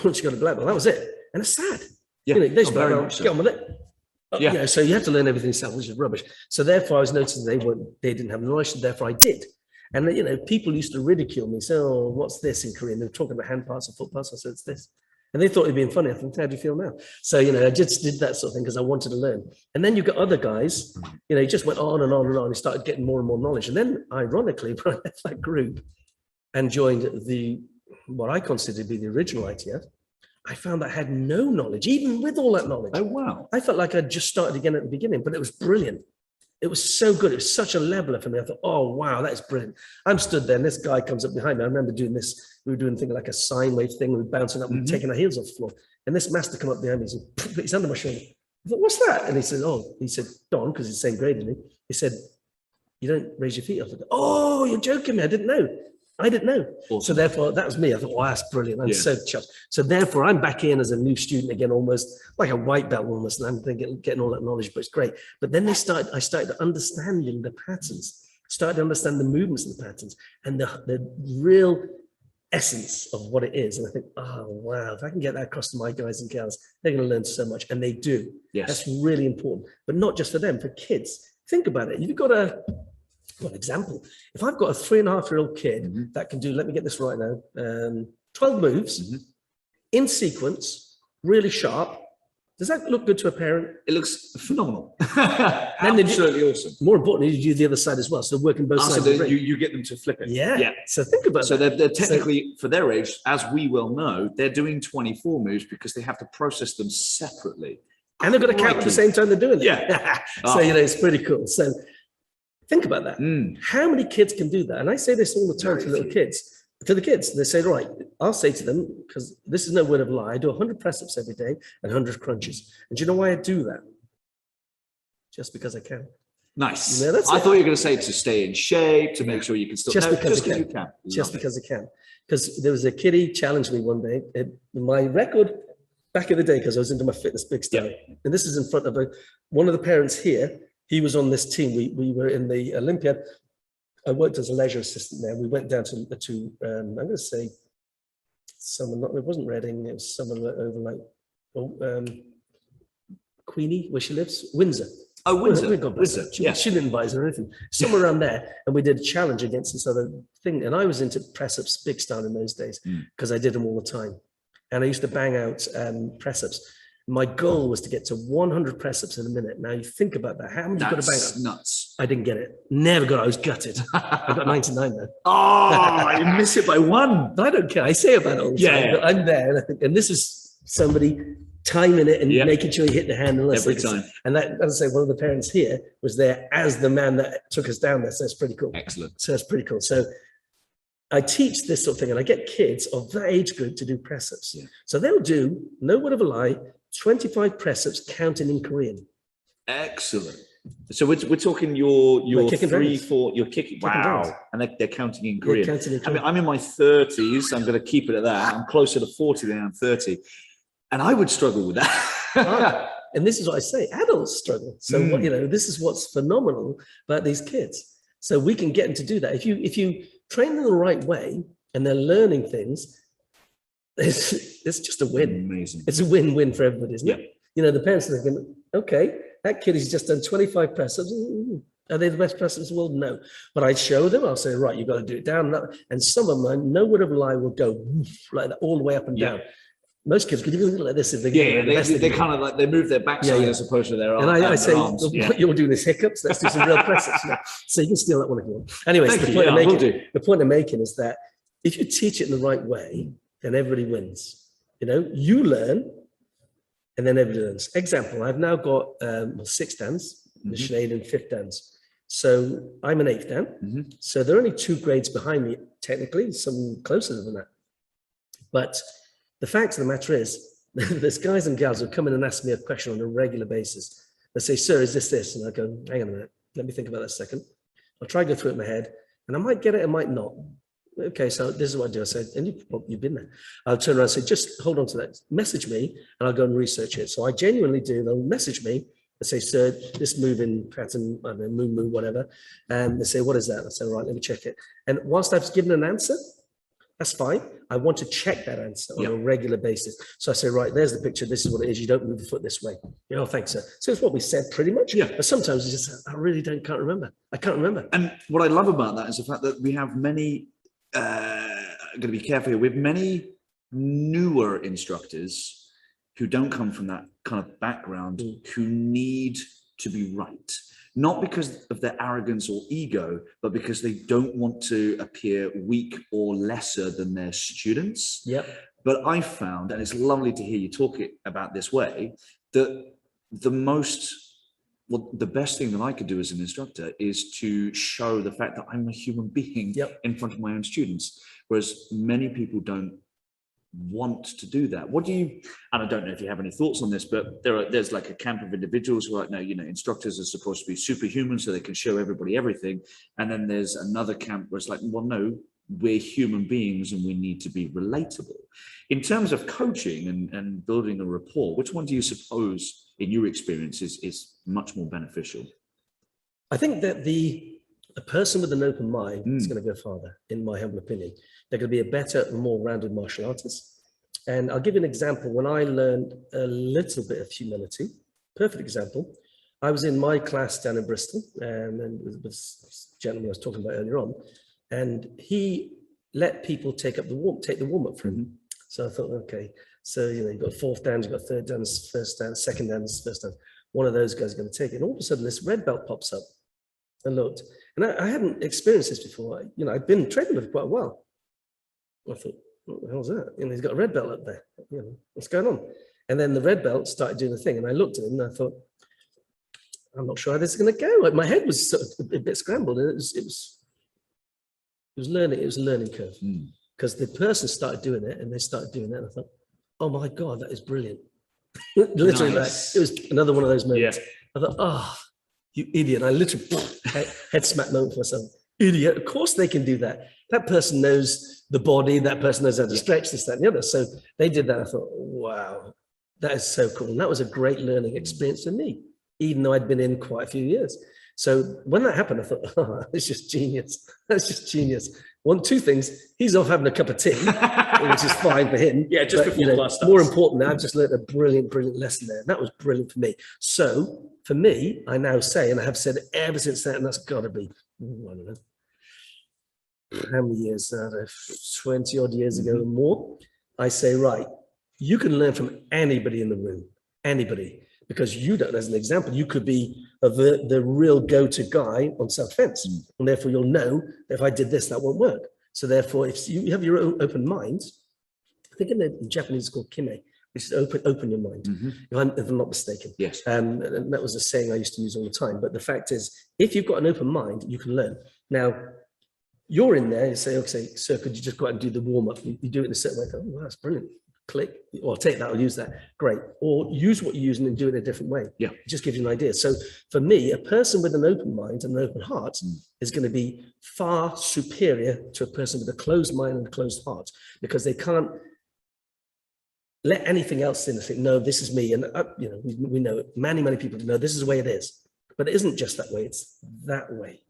once you got a black belt. That was it. And it's sad. Yeah, you know, they just very much so. get on with it. You know, so you have to learn everything yourself, which is rubbish. So therefore I was noticing they didn't have the knowledge, and therefore I did. And, you know, people used to ridicule me, say, oh, what's this in Korean? They're talking about hand parts and foot parts. I said, it's this. And they thought it'd been funny. I thought, how do you feel now? So, you know, I just did that sort of thing because I wanted to learn. And then you got other guys, you know, he just went on and on and on. He started getting more and more knowledge. And then, ironically, when I left that group and joined what I consider to be the original ITF, I found I had no knowledge, even with all that knowledge. Oh, wow. I felt like I'd just started again at the beginning, but it was brilliant. It was so good. It was such a leveler for me. I thought, oh, wow, that is brilliant. I'm stood there and this guy comes up behind me. I remember doing this. We were doing thing like a sine wave thing. We were bouncing up and taking our heels off the floor. And this master come up behind me. He said, put his hand on my shoulder. I thought, what's that? And he said, Don, because he's the same grade as me. He said, you don't raise your feet off. I thought, oh, you're joking me. I didn't know. Awesome. So therefore, that was me. I thought, wow, that's brilliant. I'm so chuffed. So therefore, I'm back in as a new student again, almost like a white belt almost. And I'm getting all that knowledge, but it's great. But then I started understanding the patterns, started to understand the movements of the patterns and the real essence of what it is. And I think, oh, wow, if I can get that across to my guys and girls, they're going to learn so much. And they do. Yes. That's really important. But not just for them, for kids. Think about it. You've got for example, if I've got a 3.5-year-old kid that can do, let me get this right now, 12 moves in sequence, really sharp. Does that look good to a parent? It looks phenomenal. Absolutely awesome. More importantly, you do the other side as well. So working both sides. So you get them to flip it. Yeah. So think about that. So they're technically, for their age, as we well know, they're doing 24 moves because they have to process them separately. And they've got to count at the same time they're doing it. Yeah. So, you know, it's pretty cool. So think about that. How many kids can do that? And I say this all the time to little kids, to the kids. They say, right, I'll say to them, because this is no word of lie, I do 100 press-ups every day and 100 crunches. And do you know why I do that? Just because I can. Nice. You know, I thought you were going to say to stay in shape, to make sure you can still. Just because you can. Just because I can. Because there was a kiddie challenged me one day. My record back in the day, because I was into my fitness big style. And this is in front of one of the parents here. He was on this team. We were in the Olympiad. I worked as a leisure assistant there. We went down to I'm going to say it wasn't Reading. It was someone over like Queenie, where she lives, Windsor. Oh, Windsor. Windsor. She didn't invite us or anything. Somewhere around there, and we did a challenge against this other thing. And I was into press-ups big style in those days because I did them all the time, and I used to bang out press-ups. My goal was to get to 100 press-ups in a minute. Now you think about that. How many you got to bang up? Nuts. I didn't get it. Never got it. I was gutted. I got 99 though. Oh, you miss it by one. But I don't care. I say about it all the time. But I'm there, and I think, and this is somebody timing it and making sure you hit the hand every time. And that, as I say, one of the parents here was there as the man that took us down there. So it's pretty cool. Excellent. So it's pretty cool. So I teach this sort of thing, and I get kids of that age group to do press-ups. So they'll do, no word of a lie, 25 press-ups counting in Korean. Excellent. So we're talking your 3, 4, you're kicking. Wow. And they're counting in Korean. Counting in Korean. I mean, I'm in my 30s. I'm going to keep it at that. I'm closer to 40 than I'm 30. And I would struggle with that. And this is what I say, adults struggle. So what, you know, this is what's phenomenal about these kids. So we can get them to do that. If you train them the right way and they're learning things, it's just a win. Amazing. It's a win-win for everybody, isn't it? You know, the parents are thinking, okay, that kid has just done 25 press-ups. Are they the best press-ups in the world? No. But I show them, I'll say, right, you've got to do it down. And some of them, no word of a lie, will go like that all the way up and down. Most kids could do like this if they they kind of like, they move their backside as opposed to their arms. And I say, what you're doing is hiccups. Let's do some real press-ups now. So you can steal that one if you want. Anyways, the point I'm making is that if you teach it in the right way, then everybody wins. You know, you learn, and then everybody learns. Example, I've now got 6 dans, the Sinead and 5th dans. So I'm an 8th dan. So there are only 2 grades behind me, technically, some closer than that. But the fact of the matter is, there's guys and gals who come in and ask me a question on a regular basis. They say, sir, is this? And I go, hang on a minute, let me think about that a second. I'll try to go through it in my head, and I might get it, I might not. Okay, so this is what I do. I say, and you've been there. I'll turn around and say, just hold on to that. Message me, and I'll go and research it. So I genuinely do. They'll message me and say, sir, this moving pattern, I don't know, moo, whatever. And they say, what is that? I say, all right, let me check it. And whilst I've given an answer, that's fine. I want to check that answer on a regular basis. So I say, right, there's the picture. This is what it is. You don't move the foot this way. You know, thanks, sir. So it's what we said pretty much. Yeah. But sometimes it's just, I really can't remember. I can't remember. And what I love about that is the fact that we have many, I'm going to be careful here, we have many newer instructors who don't come from that kind of background, who need to be right. Not because of their arrogance or ego, but because they don't want to appear weak or lesser than their students. Yep. But I found, and it's lovely to hear you talk it about this way, that the best thing that I could do as an instructor is to show the fact that I'm a human being in front of my own students, whereas many people don't want to do that. What do you, and I don't know if you have any thoughts on this, but there's like a camp of individuals who are like, no, you know, instructors are supposed to be superhuman so they can show everybody everything. And then there's another camp where it's like, well, no, we're human beings and we need to be relatable. In terms of coaching and building a rapport, which one do you suppose in your experience is much more beneficial? I think that a person with an open mind is going to go farther, in my humble opinion. They're going to be a better and more rounded martial artist. And I'll give you an example. When I learned a little bit of humility, perfect example, I was in my class down in Bristol, and with this gentleman I was talking about earlier on, and he let people take the warm-up for him. So I thought, okay, so you know, you've got fourth downs, you've got third downs, first downs, second downs, first downs. One of those guys is going to take it. And all of a sudden, this red belt pops up. I looked, and I hadn't experienced this before. You know, I'd been training with him quite a while. I thought, what the hell's that? You know, he's got a red belt up there. You know, what's going on? And then the red belt started doing the thing, and I looked at him and I thought, I'm not sure how this is going to go. Like, my head was sort of a bit scrambled, and it was learning. It was a learning curve because the person started doing it, and they started doing it, and I thought, oh my God, that is brilliant. Literally, nice. it was another one of those moments. I thought, oh, you idiot. I literally head smack moment for myself. Idiot. Of course they can do that. That person knows the body, that person knows how to stretch this, that, and the other. So they did that. I thought, wow, that is so cool. And that was a great learning experience for me, even though I'd been in quite a few years. So when that happened, I thought, oh, it's just genius. That's just genius. Two things. He's off having a cup of tea, which is fine for him. Yeah, just but, before class starts. More importantly, I've just learned a brilliant lesson there. That was brilliant for me. So for me, I now say, and I have said ever since then, and that's got to be, I don't know, how many years, 20 odd years ago or more, I say, right, you can learn from anybody in the room, anybody, because you don't, as an example, you could be the real go-to guy on self-defense, and therefore you'll know if I did this, that won't work. So therefore, if you have your own open mind, I think in Japanese it's called kime, which is open your mind, if I'm not mistaken. Yes. And that was a saying I used to use all the time. But the fact is, if you've got an open mind, you can learn. Now, you're in there, you say, okay, sir, could you just go out and do the warm-up? You do it in a certain way. I go, oh, wow, that's brilliant. Click, or I'll take that, I'll use that. Great. Or use what you're using and do it in a different way. Yeah. It just gives you an idea. So for me, a person with an open mind and an open heart is going to be far superior to a person with a closed mind and a closed heart, because they can't let anything else in and think, no, this is me. And you know, we know it. Many people know this is the way it is, but it isn't just that way. It's that way.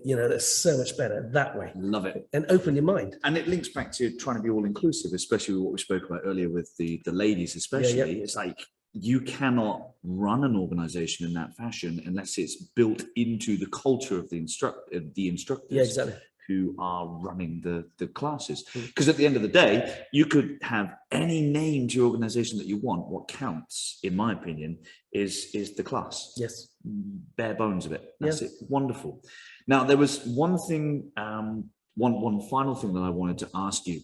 You know, that's so much better that way. Love it. And open your mind. And it links back to trying to be all inclusive, especially what we spoke about earlier with the ladies, especially. Yeah. It's like, you cannot run an organization in that fashion unless it's built into the culture of the instructors. Yeah, exactly. Who are running the classes. Because at the end of the day, you could have any name to your organization that you want. What counts, in my opinion, is the class. Yes. Bare bones of it. That's it. Wonderful. Now, there was one thing, one final thing that I wanted to ask you,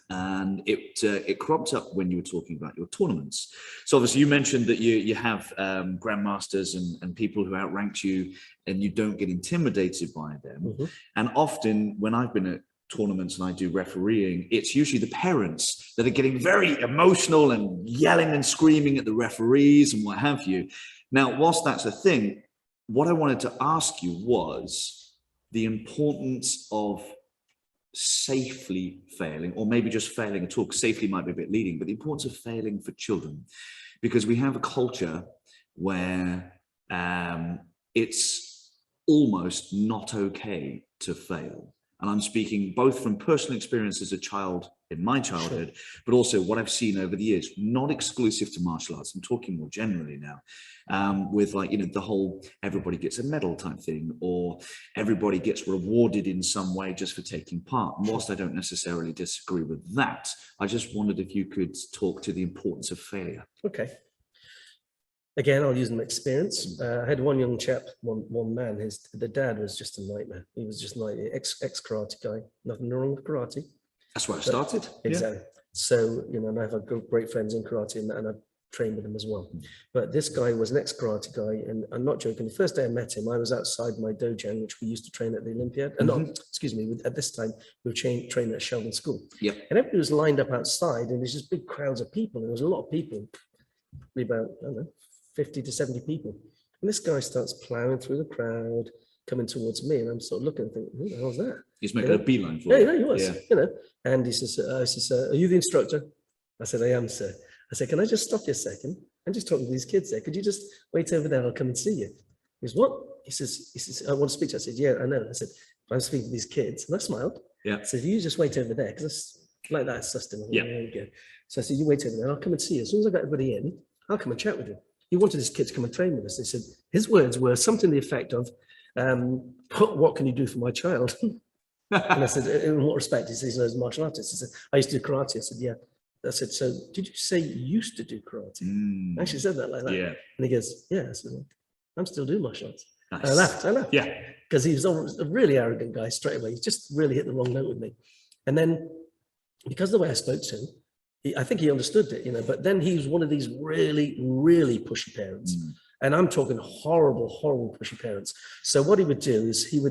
and it cropped up when you were talking about your tournaments. So obviously you mentioned that you have grandmasters and people who outrank you, and you don't get intimidated by them. And often when I've been at tournaments and I do refereeing, it's usually the parents that are getting very emotional and yelling and screaming at the referees and what have you. Now, whilst that's a thing, what I wanted to ask you was the importance of safely failing, or maybe just failing at all, because safely might be a bit leading, but the importance of failing for children, because we have a culture where it's almost not okay to fail. And I'm speaking both from personal experience as a child in my childhood, but also what I've seen over the years, not exclusive to martial arts. I'm talking more generally now, with like, you know, the whole everybody gets a medal type thing, or everybody gets rewarded in some way just for taking part. And whilst I don't necessarily disagree with that, I just wondered if you could talk to the importance of failure. Okay. Again, I'll use my experience. I had one young chap, one man, the dad was just a nightmare. He was just like ex-karate guy, nothing wrong with karate. That's where I started. Exactly. Yeah. So, you know, and I've had great friends in karate and I've trained with him as well. But this guy was an ex-karate guy, and I'm not joking. The first day I met him, I was outside my dojo, which we used to train at the Olympiad. And excuse me, at this time, we were training at Sheldon School. Yeah. And everybody was lined up outside, and there's just big crowds of people. And there was a lot of people, probably about, I don't know, 50 to 70 people. And this guy starts plowing through the crowd, coming towards me, and I'm sort of looking and thinking, who the hell's that? He's making a beeline for you. Yeah, he was, you know. And he says, are you the instructor? I said, I am, sir. I said, can I just stop you a second? I'm just talking to these kids there. Could you just wait over there? I'll come and see you. He goes, what? He says, I want to speak to you. I said, yeah, I know. I said, I'm speaking to these kids. And I smiled. Yeah. I said, you just wait over there, because like that, it's sussed him. Yeah. So I said, you wait over there, I'll come and see you. As soon as I got everybody in, I'll come and chat with you. He wanted his kids to come and train with us. They said, his words were something to the effect of, what can you do for my child? And I said, in what respect? He said, he's a martial artist. He said, I used to do karate. I said, yeah. I said, so did you say you used to do karate? I actually said that like that. Yeah. And he goes, yeah. I said, I'm still doing martial arts. Nice. And I laughed. Yeah. Because he was a really arrogant guy straight away. He just really hit the wrong note with me. And then, because of the way I spoke to him, I think he understood it, you know, but then he was one of these really, really pushy parents. And I'm talking horrible, horrible pushy parents. So what he would do is he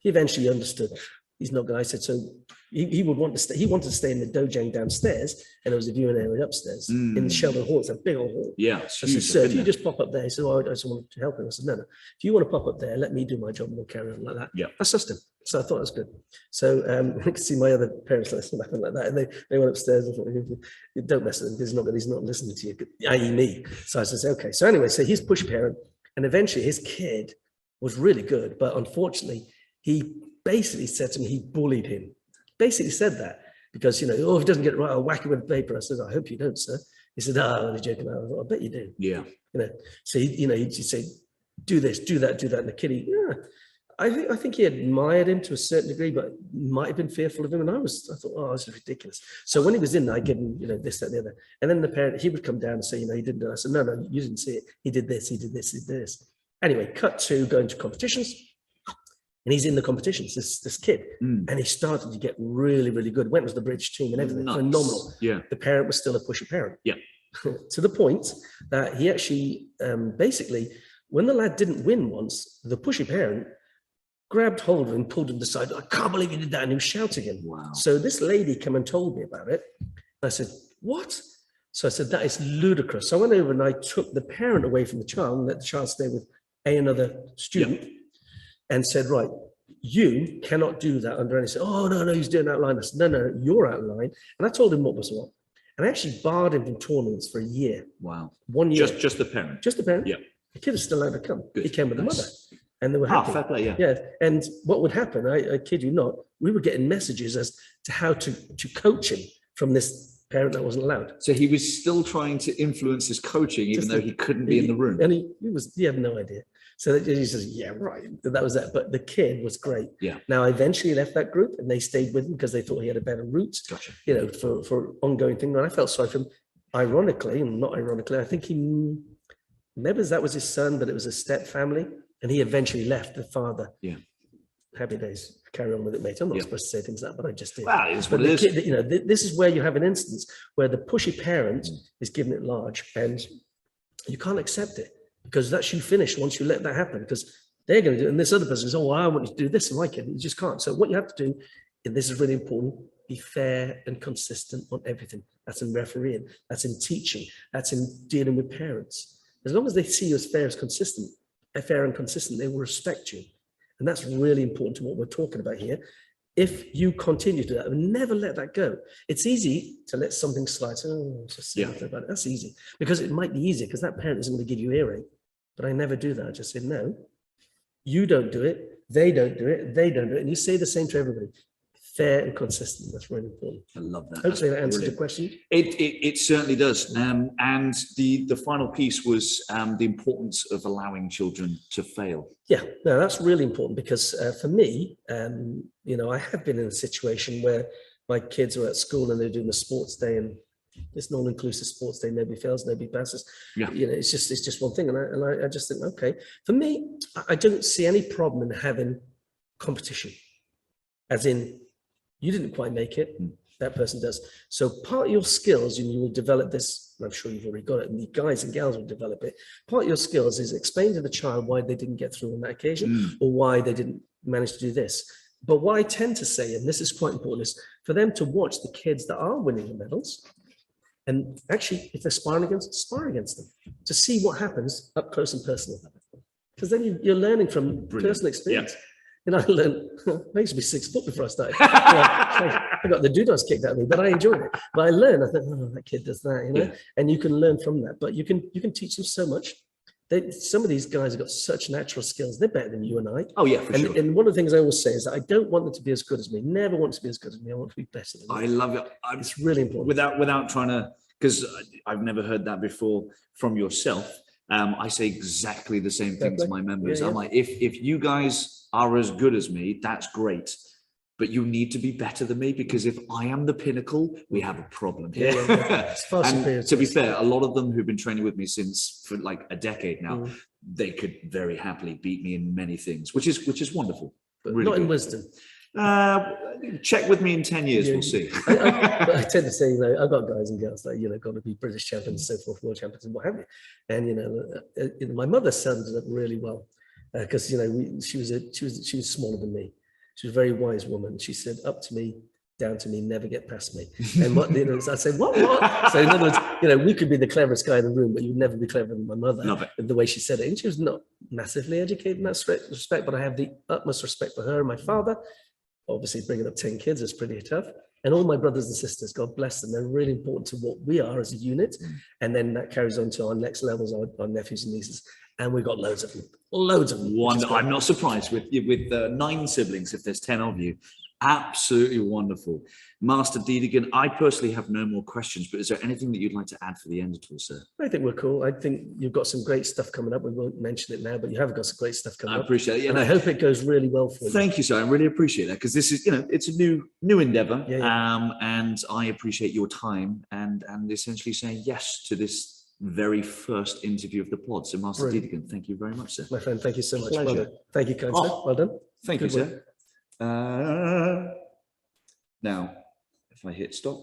eventually understood he's not going to, I said, so he would want to stay, he wanted to stay in the dojo downstairs, and there was a viewing area upstairs in Sheldon Hall. It's a big old hall. Yeah. I said, so if you just pop up there, he said, oh, I just wanted to help him. I said, no. If you want to pop up there, let me do my job and we'll carry on like that. Yeah. I sussed him. So I thought it was good. So I could see my other parents laughing like that. And they went upstairs and thought, don't mess with him, because he's not listening to you, i.e. me. So I said, okay. So anyway, so he's push parent. And eventually his kid was really good. But unfortunately, he basically said to me, he bullied him. Basically said that. Because, you know, oh, if he doesn't get it right, I'll whack him with a paper. I said, I hope you don't, sir. He said, oh, I'm joking. I thought, I bet you do. Yeah. You know, so, he'd say, do this, do that. And the kid, I think he admired him to a certain degree, but might have been fearful of him. And I thought, oh, this is ridiculous. So when he was in, I give him, this, that, and the other. And then the parent, he would come down and say, he didn't do it. I said, no, you didn't see it. He did this, he did this, he did this. Anyway, cut to going to competitions. And he's in the competitions, this kid. And he started to get really, really good. Went with the British team and everything. Nice. Phenomenal. Yeah. The parent was still a pushy parent. Yeah. To the point that he actually, basically, when the lad didn't win once, the pushy parent grabbed hold of him, pulled him aside. I can't believe you did that. And he was shouting him. Wow. So this lady came and told me about it. I said, what? So I said, that is ludicrous. So I went over and I took the parent away from the child and let the child stay with another student and said, right, you cannot do that under any. He said, oh, no, he's doing out of line. I said, no, you're out of line. And I told him what was what. And I actually barred him from tournaments for a year. Wow. 1 year. Just the parent? Just the parent. Yeah. The kid is still allowed to come. Good. He came with the mother. And they were happy. Fair play, yeah. Yeah. And what would happen, I kid you not, we were getting messages as to how to coach him from this parent that wasn't allowed. So he was still trying to influence his coaching, even though he couldn't be in the room. And he had no idea. So he says, yeah, right. That was that. But the kid was great. Yeah. Now, I eventually left that group and they stayed with him because they thought he had a better route, Gotcha. For ongoing thing. And I felt sorry for him. Ironically, and not ironically, I think maybe that was his son, but it was a step family. And he eventually left the father. Yeah. Happy days. Carry on with it, mate. I'm not supposed to say things like that, but I just did. Well, it is what it is. Kid, this is where you have an instance where the pushy parent is giving it large and you can't accept it because that's you finished once you let that happen because they're going to do it. And this other person says, oh, well, I want you to do this and like it. You just can't. So what you have to do and this is really important, be fair and consistent on everything. That's in refereeing, that's in teaching, that's in dealing with parents. As long as they see you as fair and consistent, they will respect you. And that's really important to what we're talking about here. If you continue to do that and never let that go, it's easy to let something slide. Oh, just say nothing about it. That's easy, because it might be easier because that parent isn't going to give you earache. But I never do that. I just say, no, you don't do it. They don't do it. They don't do it. And you say the same to everybody. Fair and consistent. That's really important. I love that. Hopefully that answers your question. It certainly does. And the final piece was the importance of allowing children to fail. Yeah, no, that's really important because for me, you know, I have been in a situation where my kids are at school and they're doing a sports day, and it's non-inclusive sports day. Nobody fails, nobody passes. Yeah. You know, it's just one thing, and I just think, okay, for me, I don't see any problem in having competition, as in, you didn't quite make it, that person does. So part of your skills, and you will develop this, I'm sure you've already got it, and the guys and gals will develop it. Part of your skills is explain to the child why they didn't get through on that occasion, or why they didn't manage to do this. But what I tend to say, and this is quite important, is for them to watch the kids that are winning the medals. And actually, if they're sparring against them, to see what happens up close and personal. Because then you're learning from personal experience. Yeah. And I learned, I used to be 6 foot before I started. I got the doodads kicked out of me, but I enjoyed it. But I learned, I thought, oh, that kid does that, you know, and you can learn from that. But you can teach them so much. Some of these guys have got such natural skills. They're better than you and I. Oh, yeah, for sure. And one of the things I always say is that I don't want them to be as good as me. Never want to be as good as me. I want to be better than me. I love it. It's really important. Without trying to, because I've never heard that before from yourself. I say exactly the same thing to my members. I'm like, if you guys are as good as me, that's great. But you need to be better than me, because if I am the pinnacle, we have a problem here. And to be fair, a lot of them who've been training with me for like a decade now, they could very happily beat me in many things, which is wonderful. But really not in wisdom. Check with me in 10 years, we'll see. I tend to say, you know, I've got guys and girls that, you know, got to be British champions, so forth, world champions, and what have you. And, you know, my mother summed it up really well, because, you know, she was smaller than me. She was a very wise woman. She said, up to me, down to me, never get past me. And what, you know, I said, what? So in other words, you know, we could be the cleverest guy in the room, but you'd never be cleverer than my mother. The way she said it. And she was not massively educated in that respect, but I have the utmost respect for her and my father. Obviously, bringing up 10 kids is pretty tough. And all my brothers and sisters, God bless them, they're really important to what we are as a unit. And then that carries on to our next levels, our nephews and nieces. And we've got loads of them, loads of them. I'm not surprised with 9 siblings, if there's 10 of you. Absolutely wonderful. Master Deedigan, I personally have no more questions, but is there anything that you'd like to add for the end at all, sir? I think we're cool. I think you've got some great stuff coming up. We won't mention it now, but you have got some great stuff coming up. I appreciate it. Yeah, and I hope it goes really well for you. Thank you, sir. I really appreciate that, because this is, you know, it's a new endeavor. And I appreciate your time and essentially saying yes to this very first interview of the pod. So Master Deedigan, thank you very much, sir. My friend, thank you so much. Well done. Thank you, kind sir. Well done. Thank you, sir. Now, if I hit stop.